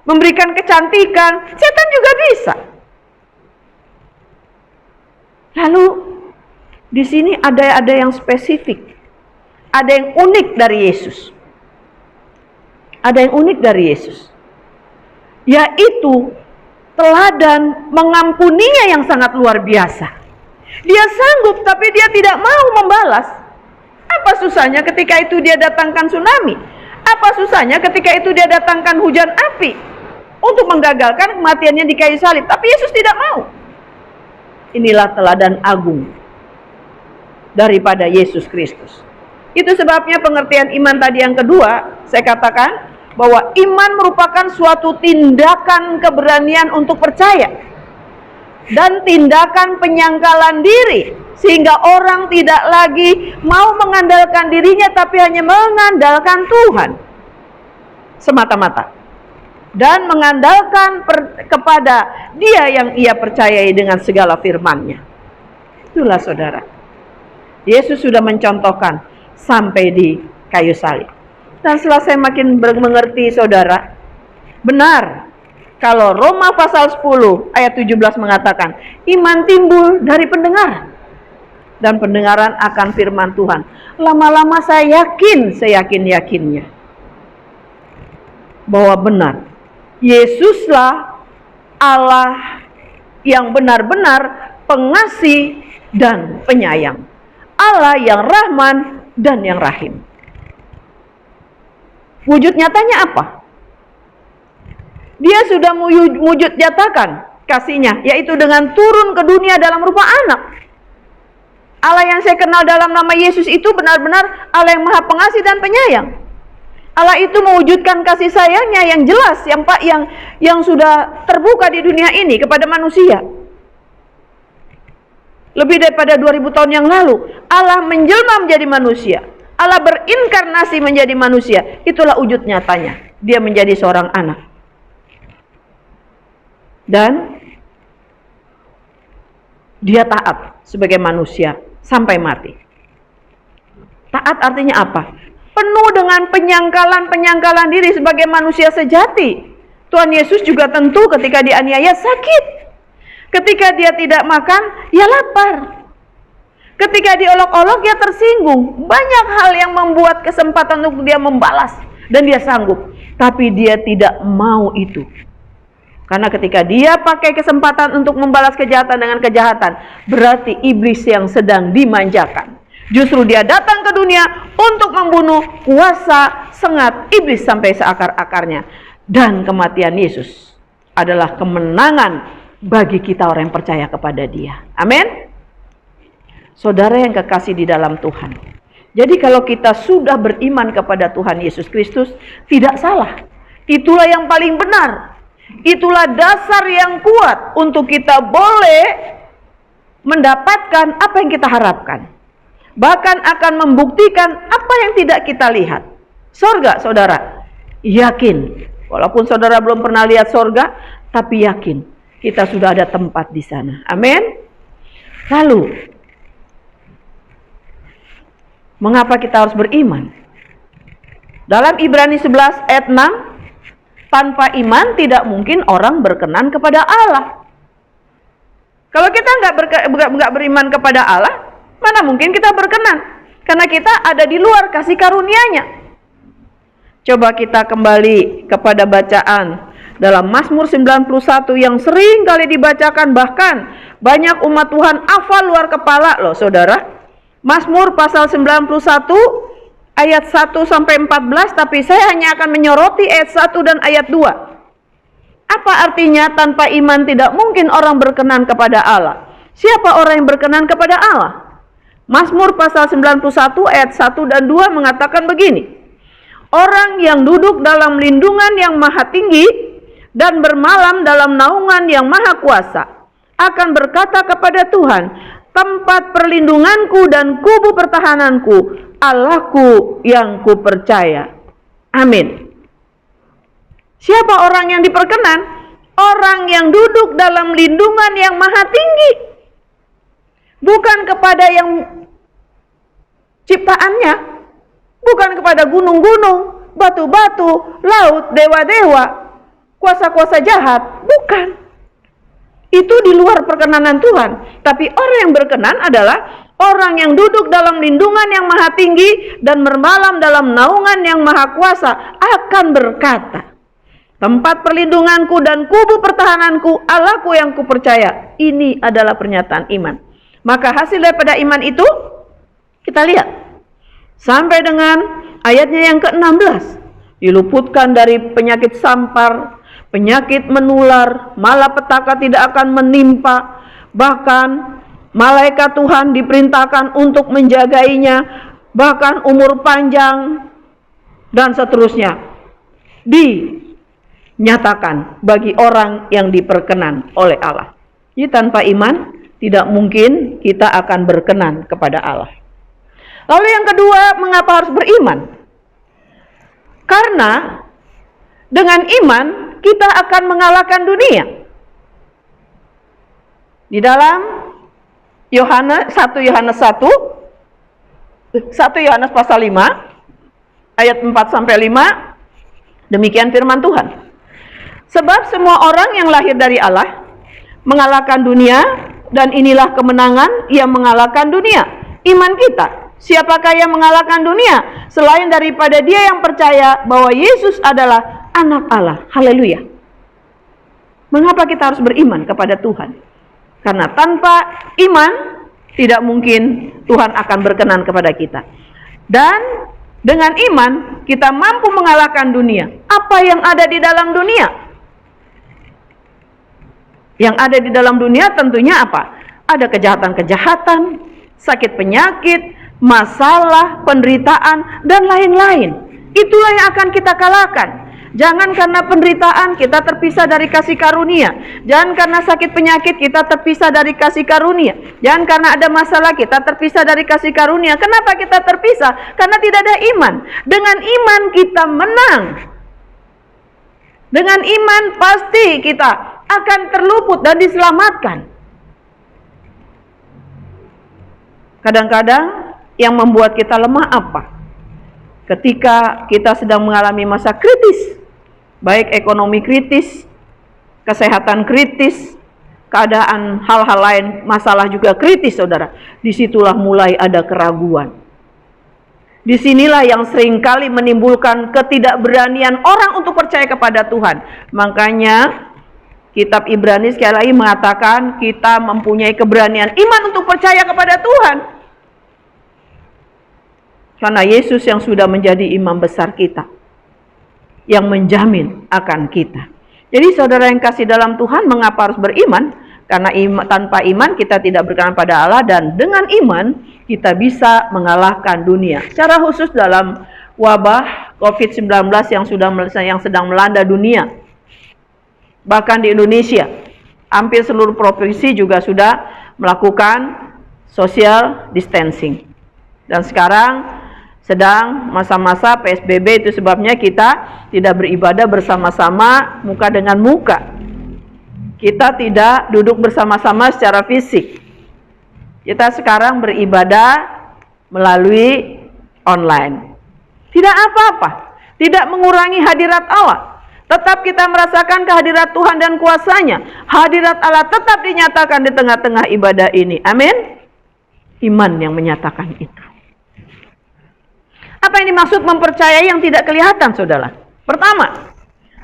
Memberikan kecantikan, setan juga bisa. Lalu di sini ada yang spesifik. Ada yang unik dari Yesus. Ada yang unik dari Yesus. Yaitu teladan mengampuninya yang sangat luar biasa. Dia sanggup tapi dia tidak mau membalas. Apa susahnya ketika itu dia datangkan tsunami? Apa susahnya ketika itu dia datangkan hujan api untuk menggagalkan kematiannya di kayu salib? Tapi Yesus tidak mau. Inilah teladan agung daripada Yesus Kristus. Itu sebabnya pengertian iman tadi yang kedua, saya katakan bahwa iman merupakan suatu tindakan keberanian untuk percaya dan tindakan penyangkalan diri, sehingga orang tidak lagi mau mengandalkan dirinya tapi hanya mengandalkan Tuhan semata-mata dan mengandalkan kepada Dia yang ia percayai dengan segala firman-Nya. Itulah saudara, Yesus sudah mencontohkan sampai di kayu salib. Dan setelah saya makin mengerti saudara, benar kalau Roma pasal 10 ayat 17 mengatakan, iman timbul dari pendengaran, dan pendengaran akan firman Tuhan. Lama-lama saya yakin-yakinnya bahwa benar, Yesuslah Allah yang benar-benar pengasih dan penyayang, Allah yang Rahman dan yang Rahim. Wujud nyatanya apa? Dia sudah wujud nyatakan kasihnya, yaitu dengan turun ke dunia dalam rupa anak. Allah yang saya kenal dalam nama Yesus itu benar-benar Allah yang maha pengasih dan penyayang. Allah itu mewujudkan kasih sayangnya yang jelas, yang sudah terbuka di dunia ini kepada manusia. Lebih daripada 2000 tahun yang lalu, Allah menjelma menjadi manusia. Allah berinkarnasi menjadi manusia. Itulah wujud nyatanya. Dia menjadi seorang anak. Dan dia taat sebagai manusia sampai mati. Taat artinya apa? Penuh dengan penyangkalan diri sebagai manusia sejati. Tuhan Yesus juga tentu ketika dianiaya sakit. Ketika dia tidak makan, ya lapar. Ketika diolok-olok, dia tersinggung. Banyak hal yang membuat kesempatan untuk dia membalas. Dan dia sanggup. Tapi dia tidak mau itu. Karena ketika dia pakai kesempatan untuk membalas kejahatan dengan kejahatan, berarti iblis yang sedang dimanjakan. Justru dia datang ke dunia untuk membunuh kuasa sengat iblis sampai seakar-akarnya. Dan kematian Yesus adalah kemenangan bagi kita orang yang percaya kepada Dia. Amin. Saudara yang kekasih di dalam Tuhan. Jadi kalau kita sudah beriman kepada Tuhan Yesus Kristus, tidak salah. Itulah yang paling benar. Itulah dasar yang kuat untuk kita boleh mendapatkan apa yang kita harapkan. Bahkan akan membuktikan apa yang tidak kita lihat. Sorga, saudara, yakin. Walaupun saudara belum pernah lihat sorga, tapi yakin kita sudah ada tempat di sana. Amin. Lalu, mengapa kita harus beriman? Dalam Ibrani 11 ayat 6, tanpa iman tidak mungkin orang berkenan kepada Allah. Kalau kita nggak beriman kepada Allah, mana mungkin kita berkenan? Karena kita ada di luar kasih karunia-Nya. Coba kita kembali kepada bacaan dalam Mazmur 91 yang sering kali dibacakan, bahkan banyak umat Tuhan hafal luar kepala loh saudara. Mazmur pasal 91 ayat 1 sampai 14, tapi saya hanya akan menyoroti ayat 1 dan ayat 2. Apa artinya tanpa iman tidak mungkin orang berkenan kepada Allah? Siapa orang yang berkenan kepada Allah? Mazmur pasal 91 ayat 1 dan 2 mengatakan begini. Orang yang duduk dalam lindungan yang maha tinggi dan bermalam dalam naungan yang maha kuasa akan berkata kepada Tuhan, tempat perlindunganku dan kubu pertahananku, Allahku yang kupercaya. Amin. Siapa orang yang diperkenan? Orang yang duduk dalam lindungan yang maha tinggi. Bukan kepada yang ciptaannya. Bukan kepada gunung-gunung, batu-batu, laut, dewa-dewa, kuasa-kuasa jahat. Bukan. Itu di luar perkenanan Tuhan. Tapi orang yang berkenan adalah orang yang duduk dalam lindungan yang maha tinggi dan bermalam dalam naungan yang maha kuasa akan berkata, tempat perlindunganku dan kubu pertahananku, Allahku yang kupercaya. Ini adalah pernyataan iman. Maka hasil daripada iman itu, kita lihat. Sampai dengan ayatnya yang ke-16. Diluputkan dari penyakit sampar, penyakit menular, malapetaka tidak akan menimpa. Bahkan malaikat Tuhan diperintahkan untuk menjagainya. Bahkan umur panjang dan seterusnya. Dinyatakan bagi orang yang diperkenan oleh Allah. Jadi tanpa iman tidak mungkin kita akan berkenan kepada Allah. Lalu yang kedua, mengapa harus beriman? Karena dengan iman kita akan mengalahkan dunia. Di dalam 1 Yohanes pasal 5 ayat 4 sampai 5, demikian firman Tuhan. Sebab semua orang yang lahir dari Allah mengalahkan dunia, dan inilah kemenangan yang mengalahkan dunia, iman kita. Siapakah yang mengalahkan dunia selain daripada dia yang percaya bahwa Yesus adalah anak Allah. Haleluya. Mengapa kita harus beriman kepada Tuhan? Karena tanpa iman tidak mungkin Tuhan akan berkenan kepada kita. Dan dengan iman kita mampu mengalahkan dunia. Apa yang ada di dalam dunia? Yang ada di dalam dunia tentunya apa? Ada kejahatan-kejahatan, sakit penyakit, masalah, penderitaan, dan lain-lain. Itulah yang akan kita kalahkan. Jangan karena penderitaan kita terpisah dari kasih karunia. Jangan karena sakit penyakit kita terpisah dari kasih karunia. Jangan karena ada masalah kita terpisah dari kasih karunia. Kenapa kita terpisah? Karena tidak ada iman. Dengan iman kita menang. Dengan iman pasti kita akan terluput dan diselamatkan. Kadang-kadang yang membuat kita lemah apa? Ketika kita sedang mengalami masa kritis, baik ekonomi kritis, kesehatan kritis, keadaan hal-hal lain, masalah juga kritis, saudara. Disitulah mulai ada keraguan. Disinilah yang seringkali menimbulkan ketidakberanian orang untuk percaya kepada Tuhan. Makanya kitab Ibrani sekali lagi mengatakan kita mempunyai keberanian iman untuk percaya kepada Tuhan. Karena Yesus yang sudah menjadi imam besar kita, yang menjamin akan kita. Jadi saudara yang kasih dalam Tuhan, mengapa harus beriman? Karena tanpa iman kita tidak berkenan pada Allah, dan dengan iman kita bisa mengalahkan dunia. Secara khusus dalam wabah COVID-19 yang sedang melanda dunia. Bahkan di Indonesia, hampir seluruh provinsi juga sudah melakukan social distancing. Dan sekarang sedang masa-masa PSBB, itu sebabnya kita tidak beribadah bersama-sama muka dengan muka. Kita tidak duduk bersama-sama secara fisik. Kita sekarang beribadah melalui online. Tidak apa-apa, tidak mengurangi hadirat Allah. Tetap kita merasakan kehadirat Tuhan dan kuasanya. Hadirat Allah tetap dinyatakan di tengah-tengah ibadah ini. Amin. Iman yang menyatakan itu. Apa yang dimaksud mempercayai yang tidak kelihatan, saudara? Pertama,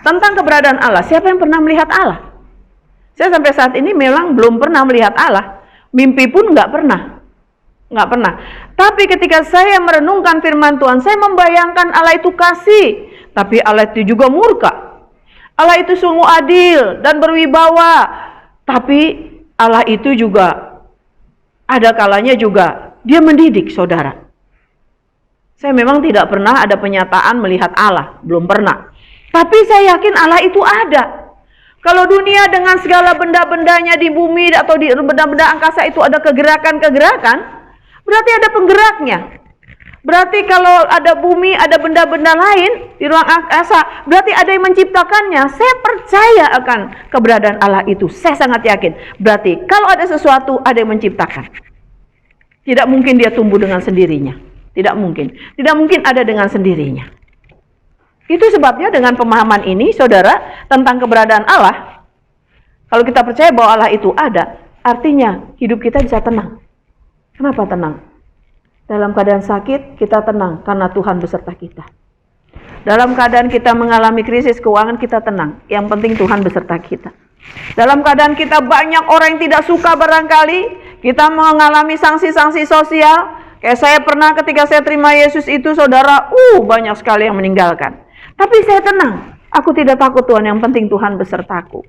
tentang keberadaan Allah. Siapa yang pernah melihat Allah? Saya sampai saat ini memang belum pernah melihat Allah. Mimpi pun nggak pernah. Nggak pernah. Tapi ketika saya merenungkan firman Tuhan, saya membayangkan Allah itu kasih. Tapi Allah itu juga murka. Allah itu sungguh adil dan berwibawa. Tapi Allah itu juga ada kalanya juga dia mendidik saudara. Saya memang tidak pernah ada penyataan melihat Allah, belum pernah. Tapi saya yakin Allah itu ada. Kalau dunia dengan segala benda-bendanya di bumi atau di benda-benda angkasa itu ada kegerakan-kegerakan, berarti ada penggeraknya. Berarti kalau ada bumi, ada benda-benda lain di ruang angkasa, berarti ada yang menciptakannya. Saya percaya akan keberadaan Allah itu. Saya sangat yakin. Berarti kalau ada sesuatu, ada yang menciptakan. Tidak mungkin dia tumbuh dengan sendirinya. Tidak mungkin. Tidak mungkin ada dengan sendirinya. Itu sebabnya dengan pemahaman ini, saudara, tentang keberadaan Allah, kalau kita percaya bahwa Allah itu ada, artinya hidup kita bisa tenang. Kenapa tenang? Dalam keadaan sakit, kita tenang karena Tuhan beserta kita. Dalam keadaan kita mengalami krisis keuangan, kita tenang. Yang penting Tuhan beserta kita. Dalam keadaan kita banyak orang yang tidak suka barangkali, kita mengalami sanksi-sanksi sosial. Kayak saya pernah ketika saya terima Yesus itu, saudara, banyak sekali yang meninggalkan. Tapi saya tenang. Aku tidak takut Tuhan, yang penting Tuhan besertaku.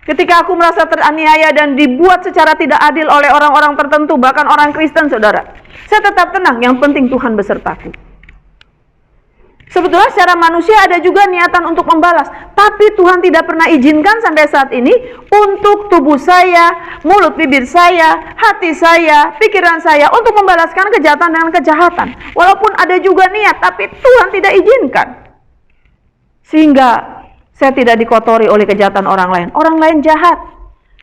Ketika aku merasa teraniaya dan dibuat secara tidak adil oleh orang-orang tertentu, bahkan orang Kristen, saudara, saya tetap tenang, yang penting Tuhan besertaku. Sebetulnya secara manusia ada juga niatan untuk membalas, tapi Tuhan tidak pernah izinkan sampai saat ini untuk tubuh saya, mulut bibir saya, hati saya, pikiran saya untuk membalaskan kejahatan dengan kejahatan. Walaupun ada juga niat, tapi Tuhan tidak izinkan. Sehingga saya tidak dikotori oleh kejahatan orang lain. Orang lain jahat,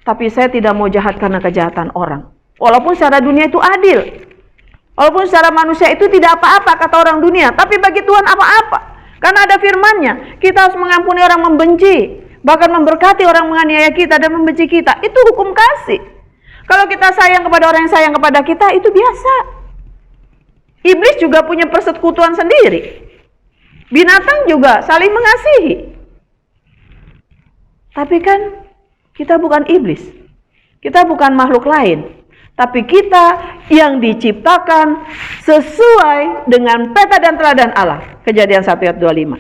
tapi saya tidak mau jahat karena kejahatan orang. Walaupun secara dunia itu adil. Walaupun secara manusia itu tidak apa-apa kata orang dunia, tapi bagi Tuhan apa-apa. Karena ada firman-Nya, kita harus mengampuni orang membenci, bahkan memberkati orang menganiaya kita dan membenci kita. Itu hukum kasih. Kalau kita sayang kepada orang yang sayang kepada kita, itu biasa. Iblis juga punya persekutuan sendiri. Binatang juga saling mengasihi. Tapi kan kita bukan iblis. Kita bukan makhluk lain. Tapi kita yang diciptakan sesuai dengan peta dan teladan Allah. Kejadian 1 ayat 25.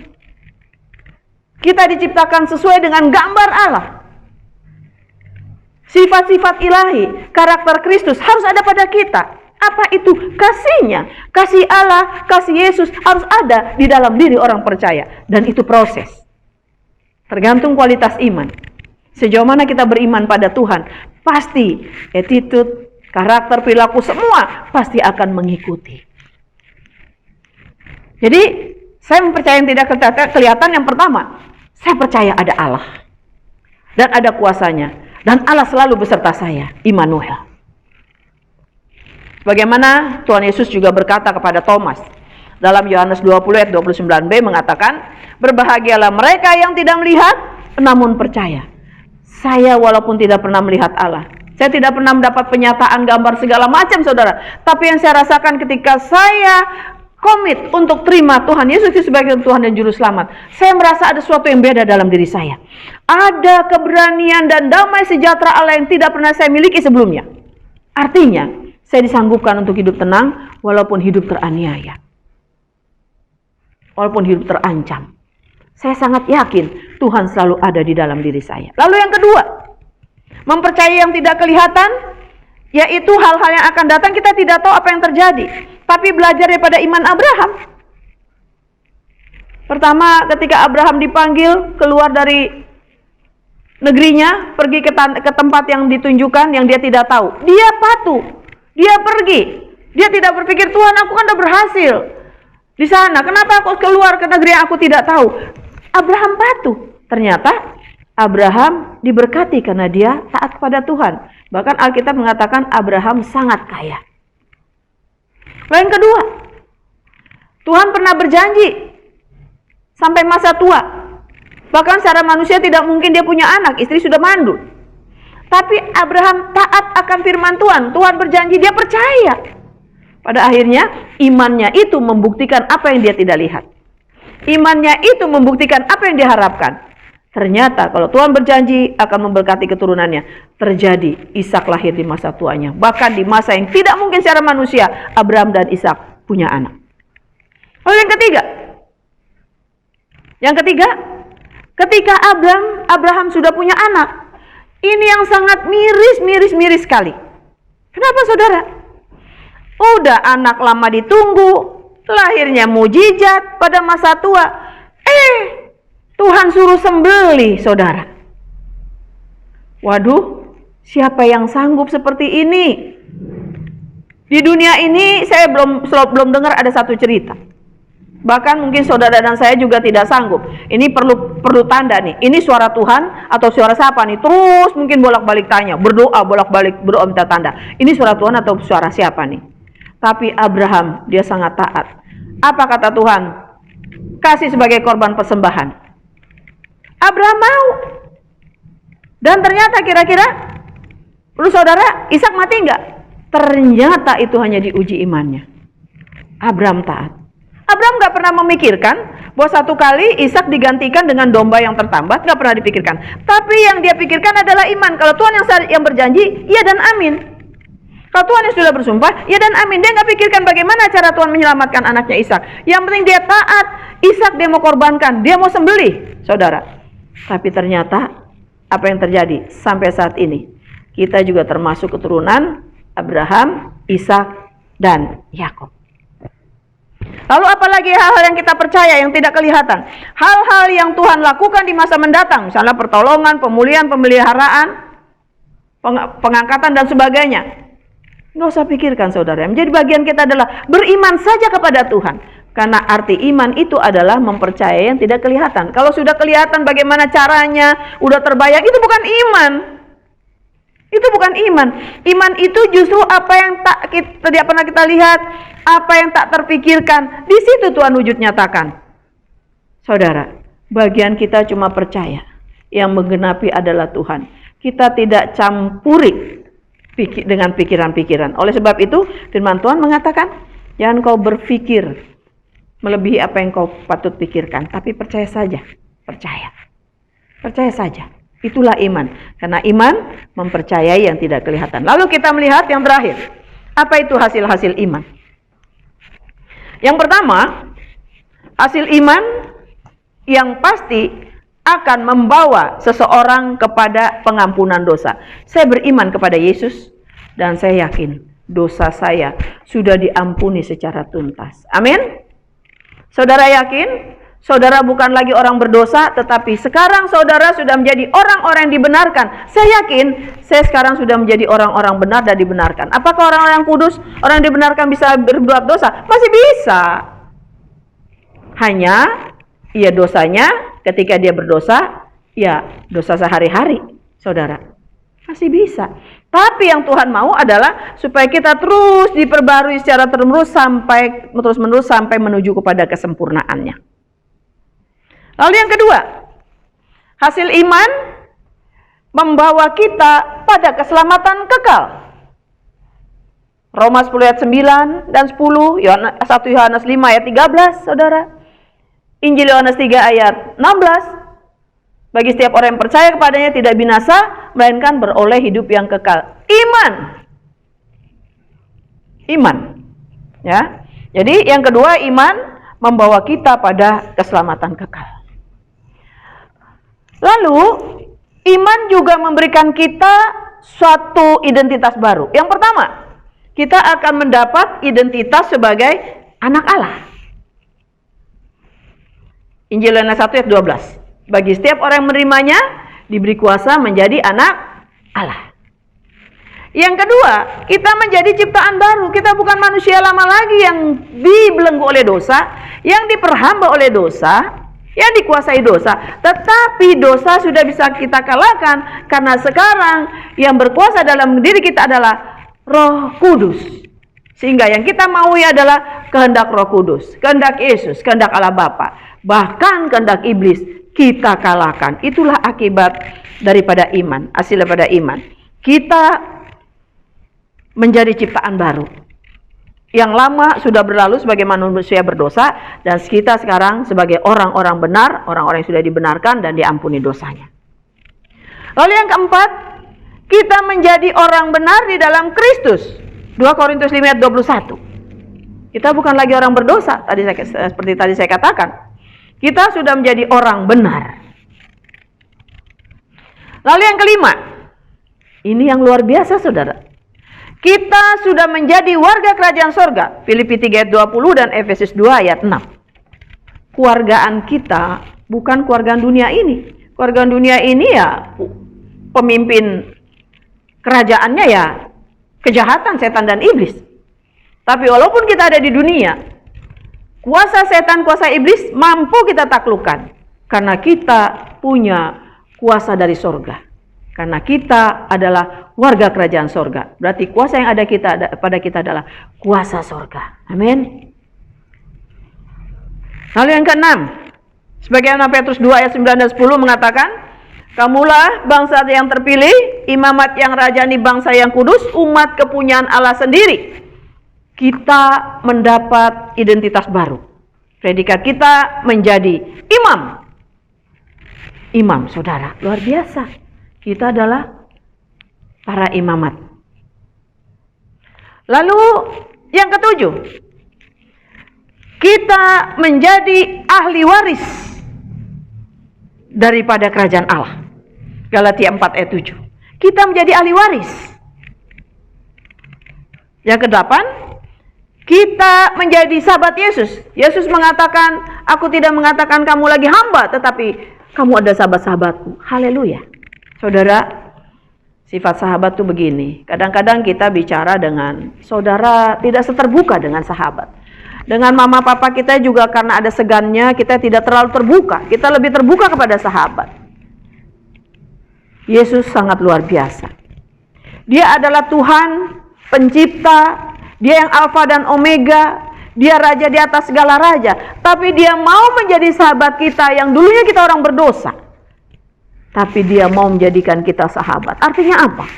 Kita diciptakan sesuai dengan gambar Allah. Sifat-sifat ilahi, karakter Kristus harus ada pada kita. Apa itu? Kasihnya. Kasih Allah, kasih Yesus harus ada di dalam diri orang percaya. Dan itu proses. Tergantung kualitas iman. Sejauh mana kita beriman pada Tuhan, pasti attitude, karakter, perilaku, semua pasti akan mengikuti. Jadi, saya mempercayai yang tidak kelihatan. Yang pertama, saya percaya ada Allah. Dan ada kuasanya. Dan Allah selalu beserta saya, Immanuel. Bagaimana Tuhan Yesus juga berkata kepada Thomas. Dalam Yohanes 20 ayat 29b mengatakan, berbahagialah mereka yang tidak melihat, namun percaya. Saya walaupun tidak pernah melihat Allah, saya tidak pernah mendapat penyataan gambar segala macam, saudara. Tapi yang saya rasakan ketika saya komit untuk terima Tuhan Yesus sebagai Tuhan dan Juru Selamat, saya merasa ada sesuatu yang beda dalam diri saya. Ada keberanian dan damai sejahtera Allah yang tidak pernah saya miliki sebelumnya. Artinya, saya disanggupkan untuk hidup tenang walaupun hidup teraniaya. Walaupun hidup terancam. Saya sangat yakin Tuhan selalu ada di dalam diri saya. Lalu yang kedua, mempercayai yang tidak kelihatan, yaitu hal-hal yang akan datang kita tidak tahu apa yang terjadi. Tapi belajar daripada iman Abraham. Pertama, ketika Abraham dipanggil keluar dari negerinya, pergi ke tempat yang ditunjukkan, yang dia tidak tahu. Dia patuh, dia pergi. Dia tidak berpikir, Tuhan aku kan udah berhasil di sana, kenapa aku keluar ke negeri yang aku tidak tahu? Abraham patuh. Ternyata Abraham diberkati karena dia taat kepada Tuhan. Bahkan Alkitab mengatakan Abraham sangat kaya. Lalu yang kedua, Tuhan pernah berjanji sampai masa tua. Bahkan secara manusia tidak mungkin dia punya anak, istri sudah mandul. Tapi Abraham taat akan firman Tuhan. Tuhan berjanji, dia percaya. Pada akhirnya imannya itu membuktikan apa yang dia tidak lihat. Imannya itu membuktikan apa yang diharapkan. Ternyata kalau Tuhan berjanji akan memberkati keturunannya, terjadi Ishak lahir di masa tuanya. Bahkan di masa yang tidak mungkin secara manusia, Abraham dan Ishak punya anak. Lalu yang ketiga, ketika Abraham sudah punya anak, ini yang sangat miris sekali. Kenapa saudara? Udah anak lama ditunggu, lahirnya mujizat pada masa tua. Tuhan suruh sembelih, saudara. Waduh, siapa yang sanggup seperti ini? Di dunia ini saya belum dengar ada satu cerita. Bahkan mungkin saudara dan saya juga tidak sanggup. Ini perlu tanda nih. Ini suara Tuhan atau suara siapa nih? Terus mungkin bolak-balik tanya, berdoa bolak-balik, berdoa minta tanda. Ini suara Tuhan atau suara siapa nih? Tapi Abraham, dia sangat taat. Apa kata Tuhan? Kasih sebagai korban persembahan. Abraham mau. Dan ternyata kira-kira, lu saudara, Ishak mati enggak? Ternyata itu hanya diuji imannya. Abraham taat. Abraham nggak pernah memikirkan bahwa satu kali Ishak digantikan dengan domba yang tertambat, nggak pernah dipikirkan. Tapi yang dia pikirkan adalah iman. Kalau Tuhan yang berjanji, ya dan amin. Kalau Tuhan yang sudah bersumpah, ya dan amin. Dia nggak pikirkan bagaimana cara Tuhan menyelamatkan anaknya Ishak. Yang penting dia taat. Ishak dia mau korbankan, dia mau sembelih, saudara. Tapi ternyata apa yang terjadi sampai saat ini? Kita juga termasuk keturunan Abraham, Ishak, dan Yakub. Lalu apalagi hal-hal yang kita percaya yang tidak kelihatan. Hal-hal yang Tuhan lakukan di masa mendatang. Misalnya pertolongan, pemulihan, pemeliharaan, pengangkatan dan sebagainya. Nggak usah pikirkan saudara. Menjadi bagian kita adalah beriman saja kepada Tuhan. Karena arti iman itu adalah mempercayai yang tidak kelihatan. Kalau sudah kelihatan bagaimana caranya, udah terbayang, itu bukan iman. Itu bukan iman. Iman itu justru apa yang tidak pernah kita lihat, apa yang tak terpikirkan. Di situ Tuhan wujud nyatakan. Saudara, bagian kita cuma percaya. Yang menggenapi adalah Tuhan. Kita tidak campuri dengan pikiran-pikiran. Oleh sebab itu, firman Tuhan mengatakan, jangan kau berpikir melebihi apa yang kau patut pikirkan. Tapi percaya saja. Percaya. Percaya saja. Itulah iman. Karena iman mempercayai yang tidak kelihatan. Lalu kita melihat yang terakhir. Apa itu hasil-hasil iman? Yang pertama, hasil iman yang pasti akan membawa seseorang kepada pengampunan dosa. Saya beriman kepada Yesus dan saya yakin dosa saya sudah diampuni secara tuntas. Amin. Saudara yakin? Saudara bukan lagi orang berdosa, tetapi sekarang saudara sudah menjadi orang-orang yang dibenarkan. Saya yakin, saya sekarang sudah menjadi orang-orang benar dan dibenarkan. Apakah orang-orang kudus, orang yang dibenarkan bisa berbuat dosa? Masih bisa. Hanya, ya dosanya ketika dia berdosa, ya dosa sehari-hari, saudara. Masih bisa. Tapi yang Tuhan mau adalah supaya kita terus diperbarui secara terus-menerus sampai menuju kepada kesempurnaannya. Lalu yang kedua, hasil iman membawa kita pada keselamatan kekal. Roma 10 ayat 9 dan 10, 1 Yohanes 5 ayat 13, saudara. Injil Yohanes 3 ayat 16, bagi setiap orang yang percaya kepadanya tidak binasa, melainkan beroleh hidup yang kekal. Iman. Ya. Jadi yang kedua, iman membawa kita pada keselamatan kekal. Lalu, iman juga memberikan kita suatu identitas baru. Yang pertama, kita akan mendapat identitas sebagai anak Allah. Injil Yohanes 1 ayat 12. Bagi setiap orang yang menerimanya, diberi kuasa menjadi anak Allah. Yang kedua, kita menjadi ciptaan baru. Kita bukan manusia lama lagi yang dibelenggu oleh dosa, yang diperhamba oleh dosa, yang dikuasai dosa. Tetapi dosa sudah bisa kita kalahkan karena sekarang yang berkuasa dalam diri kita adalah Roh Kudus. Sehingga yang kita maui adalah kehendak Roh Kudus, kehendak Yesus, kehendak Allah Bapa, bahkan kehendak iblis kita kalahkan. Itulah akibat daripada iman, hasil daripada iman. Kita menjadi ciptaan baru. Yang lama sudah berlalu sebagai manusia berdosa, dan kita sekarang sebagai orang-orang benar, orang-orang yang sudah dibenarkan dan diampuni dosanya. Lalu yang keempat, kita menjadi orang benar di dalam Kristus. 2 Korintus 5 ayat 21. Kita bukan lagi orang berdosa, seperti tadi saya katakan. Kita sudah menjadi orang benar. Lalu yang kelima, ini yang luar biasa saudara. Kita sudah menjadi warga kerajaan sorga. Filipi 3 ayat 20 dan Efesus 2 ayat 6. Keluargaan kita bukan keluargaan dunia ini. Keluargaan dunia ini ya pemimpin kerajaannya ya kejahatan, setan dan iblis. Tapi walaupun kita ada di dunia, kuasa setan, kuasa iblis mampu kita taklukkan. Karena kita punya kuasa dari sorga. Karena kita adalah warga kerajaan sorga. Berarti kuasa yang ada pada kita adalah kuasa sorga. Amin. Lalu yang keenam, sebagaimana Petrus 2 ayat 9 dan 10 mengatakan, kamulah bangsa yang terpilih, imamat yang rajani, bangsa yang kudus, umat kepunyaan Allah sendiri. Kita mendapat identitas baru. Predikat kita menjadi imam. Imam, saudara, luar biasa. Kita adalah para imamat. Lalu yang ketujuh, kita menjadi ahli waris daripada kerajaan Allah. Galatia 4 ayat 7. Kita menjadi ahli waris. Yang kedelapan, kita menjadi sahabat Yesus. Yesus mengatakan, aku tidak mengatakan kamu lagi hamba, tetapi kamu ada sahabat-sahabatku. Haleluya. Saudara, sifat sahabat itu begini. Kadang-kadang kita bicara dengan saudara tidak seterbuka dengan sahabat. Dengan mama papa kita juga karena ada segannya, kita tidak terlalu terbuka. Kita lebih terbuka kepada sahabat. Yesus sangat luar biasa. Dia adalah Tuhan, pencipta, dia yang Alfa dan Omega, dia raja di atas segala raja. Tapi dia mau menjadi sahabat kita yang dulunya kita orang berdosa. Tapi dia mau menjadikan kita sahabat. Artinya apa?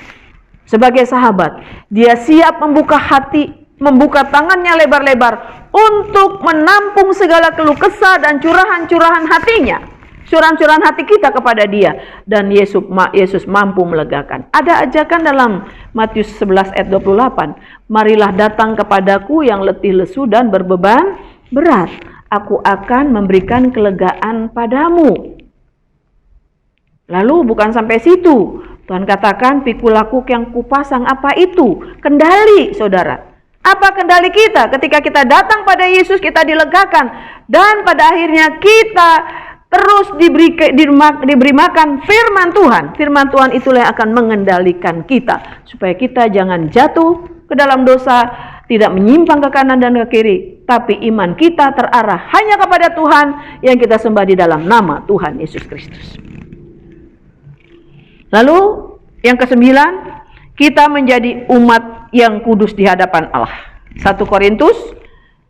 Sebagai sahabat, dia siap membuka hati, membuka tangannya lebar-lebar untuk menampung segala keluh kesah dan curahan-curahan hatinya. Curahan-curahan hati kita kepada dia. Dan Yesus mampu melegakan. Ada ajakan dalam Matius 11 ayat 28. Marilah datang kepadaku yang letih lesu dan berbeban berat. Aku akan memberikan kelegaan padamu. Lalu bukan sampai situ. Tuhan katakan, pikul lakuk yang kupasang, apa itu? Kendali, saudara. Apa kendali kita? Ketika kita datang pada Yesus, kita dilegakan. Dan pada akhirnya kita terus diberi makan firman Tuhan. Firman Tuhan itulah yang akan mengendalikan kita. Supaya kita jangan jatuh ke dalam dosa, tidak menyimpang ke kanan dan ke kiri. Tapi iman kita terarah hanya kepada Tuhan yang kita sembah di dalam nama Tuhan Yesus Kristus. Lalu yang ke-9, kita menjadi umat yang kudus di hadapan Allah. 1 Korintus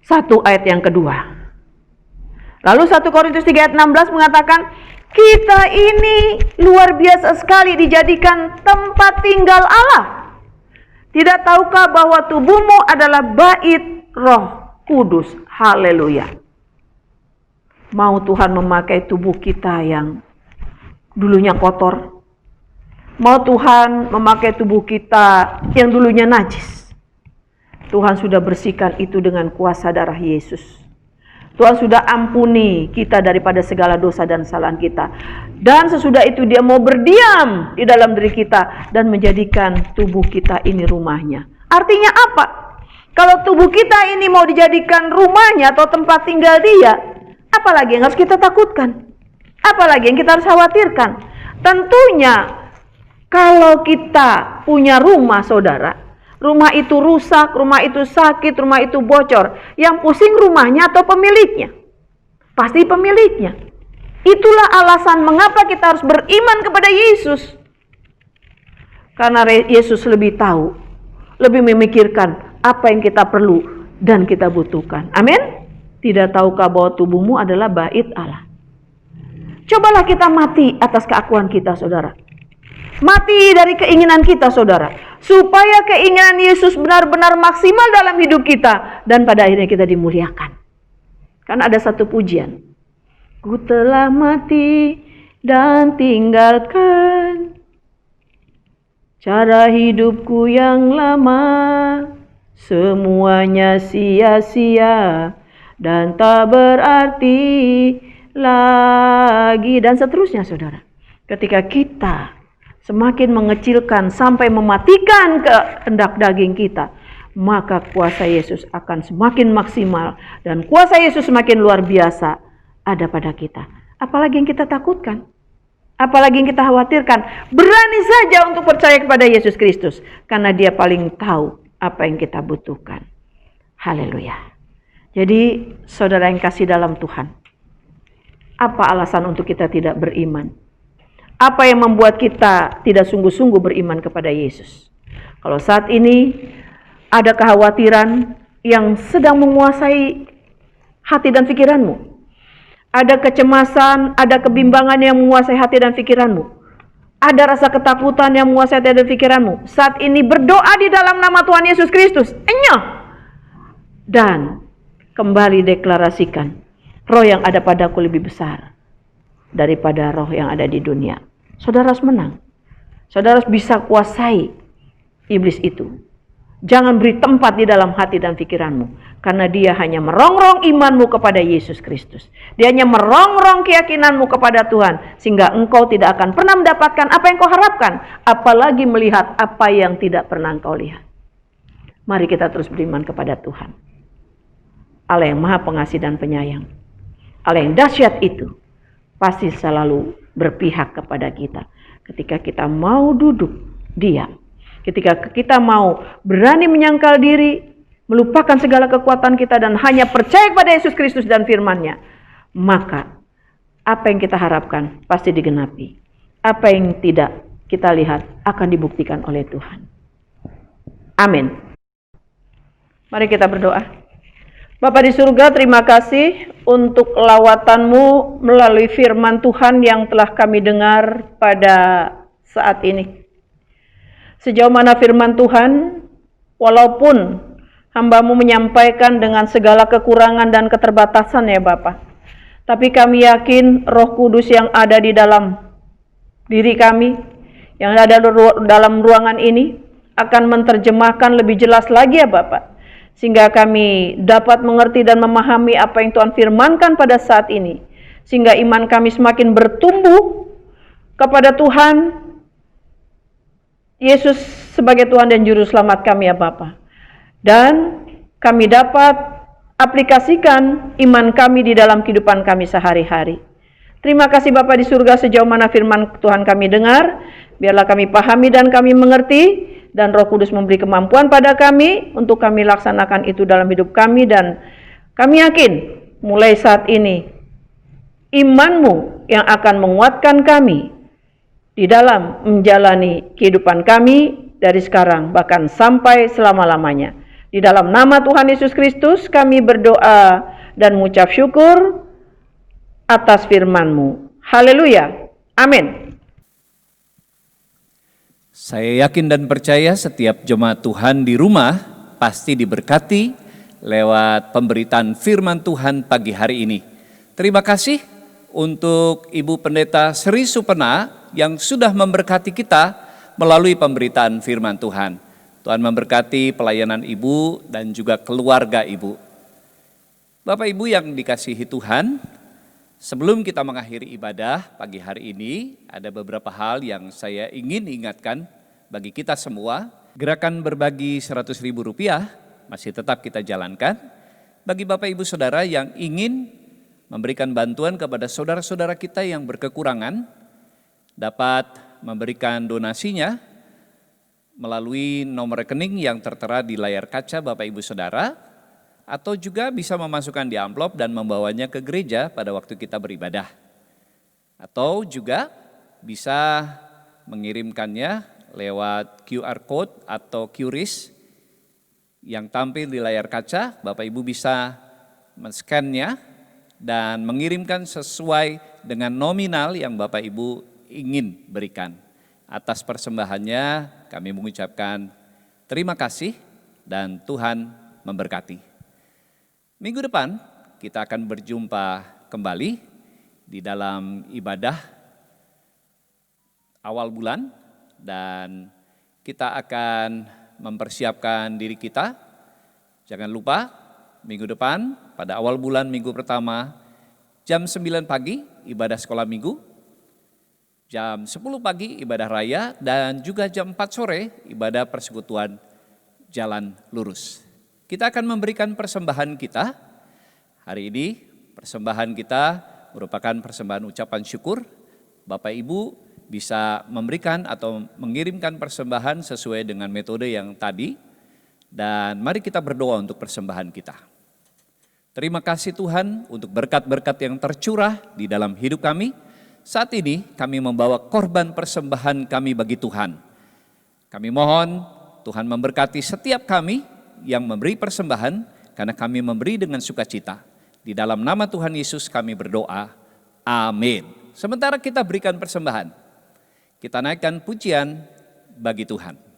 1 ayat yang kedua. Lalu 1 Korintus 3 ayat 16 mengatakan, kita ini luar biasa sekali dijadikan tempat tinggal Allah. Tidak tahukah bahwa tubuhmu adalah bait Roh Kudus? Haleluya. Mau Tuhan memakai tubuh kita yang dulunya kotor. Mau Tuhan memakai tubuh kita yang dulunya najis. Tuhan sudah bersihkan itu dengan kuasa darah Yesus. Tuhan sudah ampuni kita daripada segala dosa dan kesalahan kita. Dan sesudah itu dia mau berdiam di dalam diri kita dan menjadikan tubuh kita ini rumahnya. Artinya apa? Kalau tubuh kita ini mau dijadikan rumahnya atau tempat tinggal dia, apalagi yang harus kita takutkan? Apalagi yang kita harus khawatirkan? Tentunya kalau kita punya rumah, saudara, rumah itu rusak, rumah itu sakit, rumah itu bocor, yang pusing rumahnya atau pemiliknya? Pasti pemiliknya. Itulah alasan mengapa kita harus beriman kepada Yesus. Karena Yesus lebih tahu, lebih memikirkan apa yang kita perlu dan kita butuhkan. Amin? Tidak tahukah bahwa tubuhmu adalah bait Allah? Cobalah kita mati atas keakuan kita, saudara. Mati dari keinginan kita, saudara. Supaya keinginan Yesus benar-benar maksimal dalam hidup kita. Dan pada akhirnya kita dimuliakan. Kan ada satu pujian. Ku telah mati dan tinggalkan cara hidupku yang lama. Semuanya sia-sia dan tak berarti lagi. Dan seterusnya, saudara. Ketika kita semakin mengecilkan sampai mematikan kehendak daging kita, maka kuasa Yesus akan semakin maksimal dan kuasa Yesus semakin luar biasa ada pada kita. Apalagi yang kita takutkan, apalagi yang kita khawatirkan, berani saja untuk percaya kepada Yesus Kristus karena Dia paling tahu apa yang kita butuhkan. Haleluya. Jadi saudara yang kasih dalam Tuhan, apa alasan untuk kita tidak beriman? Apa yang membuat kita tidak sungguh-sungguh beriman kepada Yesus? Kalau saat ini ada kekhawatiran yang sedang menguasai hati dan pikiranmu, ada kecemasan, ada kebimbangan yang menguasai hati dan pikiranmu, ada rasa ketakutan yang menguasai hati dan pikiranmu, saat ini berdoa di dalam nama Tuhan Yesus Kristus, dan kembali deklarasikan, roh yang ada padaku lebih besar daripada roh yang ada di dunia. Saudara harus menang. Saudara harus bisa kuasai iblis itu. Jangan beri tempat di dalam hati dan pikiranmu, karena dia hanya merongrong imanmu kepada Yesus Kristus. Dia hanya merongrong keyakinanmu kepada Tuhan, sehingga engkau tidak akan pernah mendapatkan apa yang kau harapkan, apalagi melihat apa yang tidak pernah engkau lihat. Mari kita terus beriman kepada Tuhan, Allah yang Maha Pengasih dan Penyayang. Allah yang dahsyat itu pasti selalu berpihak kepada kita ketika kita mau duduk diam. Ketika kita mau berani menyangkal diri, melupakan segala kekuatan kita dan hanya percaya kepada Yesus Kristus dan firman-Nya, maka apa yang kita harapkan pasti digenapi. Apa yang tidak kita lihat akan dibuktikan oleh Tuhan. Amin. Mari kita berdoa. Bapa di surga, terima kasih untuk lawatan-Mu melalui firman Tuhan yang telah kami dengar pada saat ini. Sejauh mana firman Tuhan, walaupun hamba-Mu menyampaikan dengan segala kekurangan dan keterbatasan ya Bapa, tapi kami yakin Roh Kudus yang ada di dalam diri kami, yang ada dalam ruangan ini, akan menerjemahkan lebih jelas lagi ya Bapa, sehingga kami dapat mengerti dan memahami apa yang Tuhan firmankan pada saat ini, sehingga iman kami semakin bertumbuh kepada Tuhan Yesus sebagai Tuhan dan Juru Selamat kami ya Bapa. Dan kami dapat aplikasikan iman kami di dalam kehidupan kami sehari-hari. Terima kasih Bapa di surga, sejauh mana firman Tuhan kami dengar, biarlah kami pahami dan kami mengerti, dan Roh Kudus memberi kemampuan pada kami untuk kami laksanakan itu dalam hidup kami. Dan kami yakin mulai saat ini iman-Mu yang akan menguatkan kami di dalam menjalani kehidupan kami dari sekarang bahkan sampai selama-lamanya. Di dalam nama Tuhan Yesus Kristus kami berdoa dan mengucap syukur atas firman-Mu. Haleluya. Amin. Saya yakin dan percaya setiap jemaat Tuhan di rumah pasti diberkati lewat pemberitaan firman Tuhan pagi hari ini. Terima kasih untuk Ibu Pendeta Sri Supena yang sudah memberkati kita melalui pemberitaan firman Tuhan. Tuhan memberkati pelayanan Ibu dan juga keluarga Ibu. Bapak Ibu yang dikasihi Tuhan, sebelum kita mengakhiri ibadah pagi hari ini, ada beberapa hal yang saya ingin ingatkan bagi kita semua. Gerakan berbagi Rp100.000 masih tetap kita jalankan. Bagi Bapak Ibu Saudara yang ingin memberikan bantuan kepada saudara-saudara kita yang berkekurangan, dapat memberikan donasinya melalui nomor rekening yang tertera di layar kaca Bapak Ibu Saudara, atau juga bisa memasukkan di amplop dan membawanya ke gereja pada waktu kita beribadah. Atau juga bisa mengirimkannya lewat QR Code atau QRIS yang tampil di layar kaca. Bapak Ibu bisa men-scan-nya dan mengirimkan sesuai dengan nominal yang Bapak Ibu ingin berikan. Atas persembahannya kami mengucapkan terima kasih dan Tuhan memberkati. Minggu depan kita akan berjumpa kembali di dalam ibadah awal bulan dan kita akan mempersiapkan diri kita. Jangan lupa minggu depan pada awal bulan minggu pertama jam 9 pagi ibadah sekolah minggu. Jam 10 pagi ibadah raya dan juga jam 4 sore ibadah persekutuan jalan lurus. Kita akan memberikan persembahan kita. Hari ini persembahan kita merupakan persembahan ucapan syukur. Bapak Ibu bisa memberikan atau mengirimkan persembahan sesuai dengan metode yang tadi. Dan mari kita berdoa untuk persembahan kita. Terima kasih Tuhan untuk berkat-berkat yang tercurah di dalam hidup kami. Saat ini kami membawa korban persembahan kami bagi Tuhan. Kami mohon Tuhan memberkati setiap kami yang memberi persembahan karena kami memberi dengan sukacita. Di dalam nama Tuhan Yesus kami berdoa. Amin. Sementara kita berikan persembahan, kita naikkan pujian bagi Tuhan.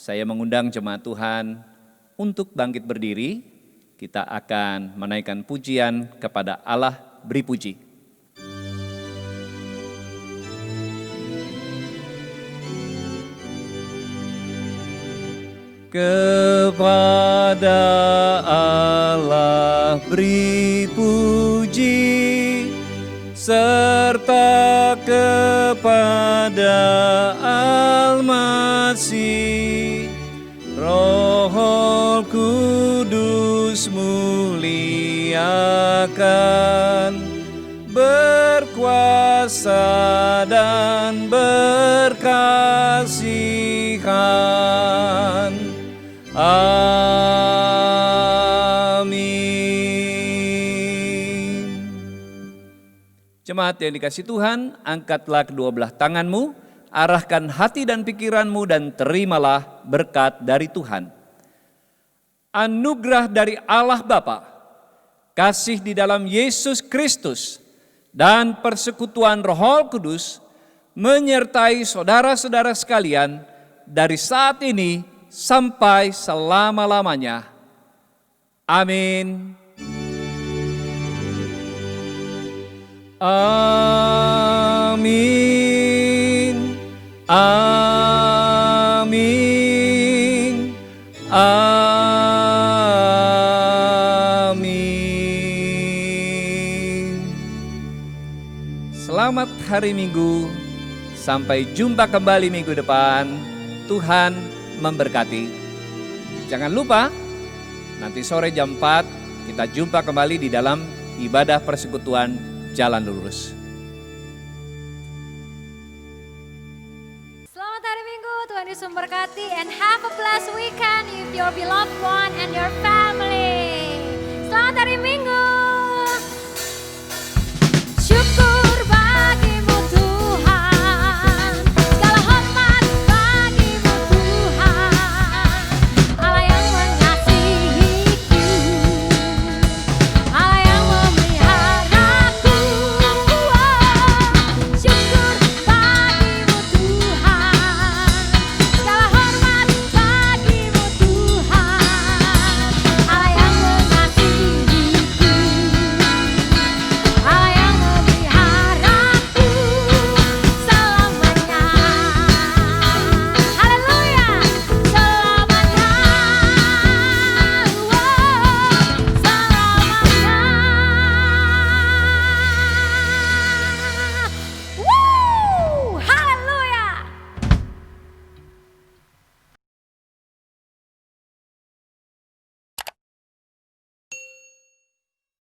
Saya mengundang jemaat Tuhan untuk bangkit berdiri. Kita akan menaikkan pujian kepada Allah, beri puji. Kepada Allah beri puji, serta kepada Al-Masih, Roh Kudus muliakan, berkuasa dan berkasihan. Amin. Jemaat yang dikasihi Tuhan, angkatlah kedua belah tanganmu, arahkan hati dan pikiranmu dan terimalah berkat dari Tuhan. Anugerah dari Allah Bapa, kasih di dalam Yesus Kristus, dan persekutuan Roh Kudus menyertai saudara-saudara sekalian dari saat ini sampai selama-lamanya. Amin. Amin. Amin. Amin. Selamat hari Minggu. Sampai jumpa kembali minggu depan. Tuhan memberkati. Jangan lupa, nanti sore jam 4 kita jumpa kembali di dalam ibadah persekutuan Jalan Lurus. Selamat hari Minggu, Tuhan Yesus memberkati, and have a blessed weekend with your beloved one and your family. Selamat hari Minggu.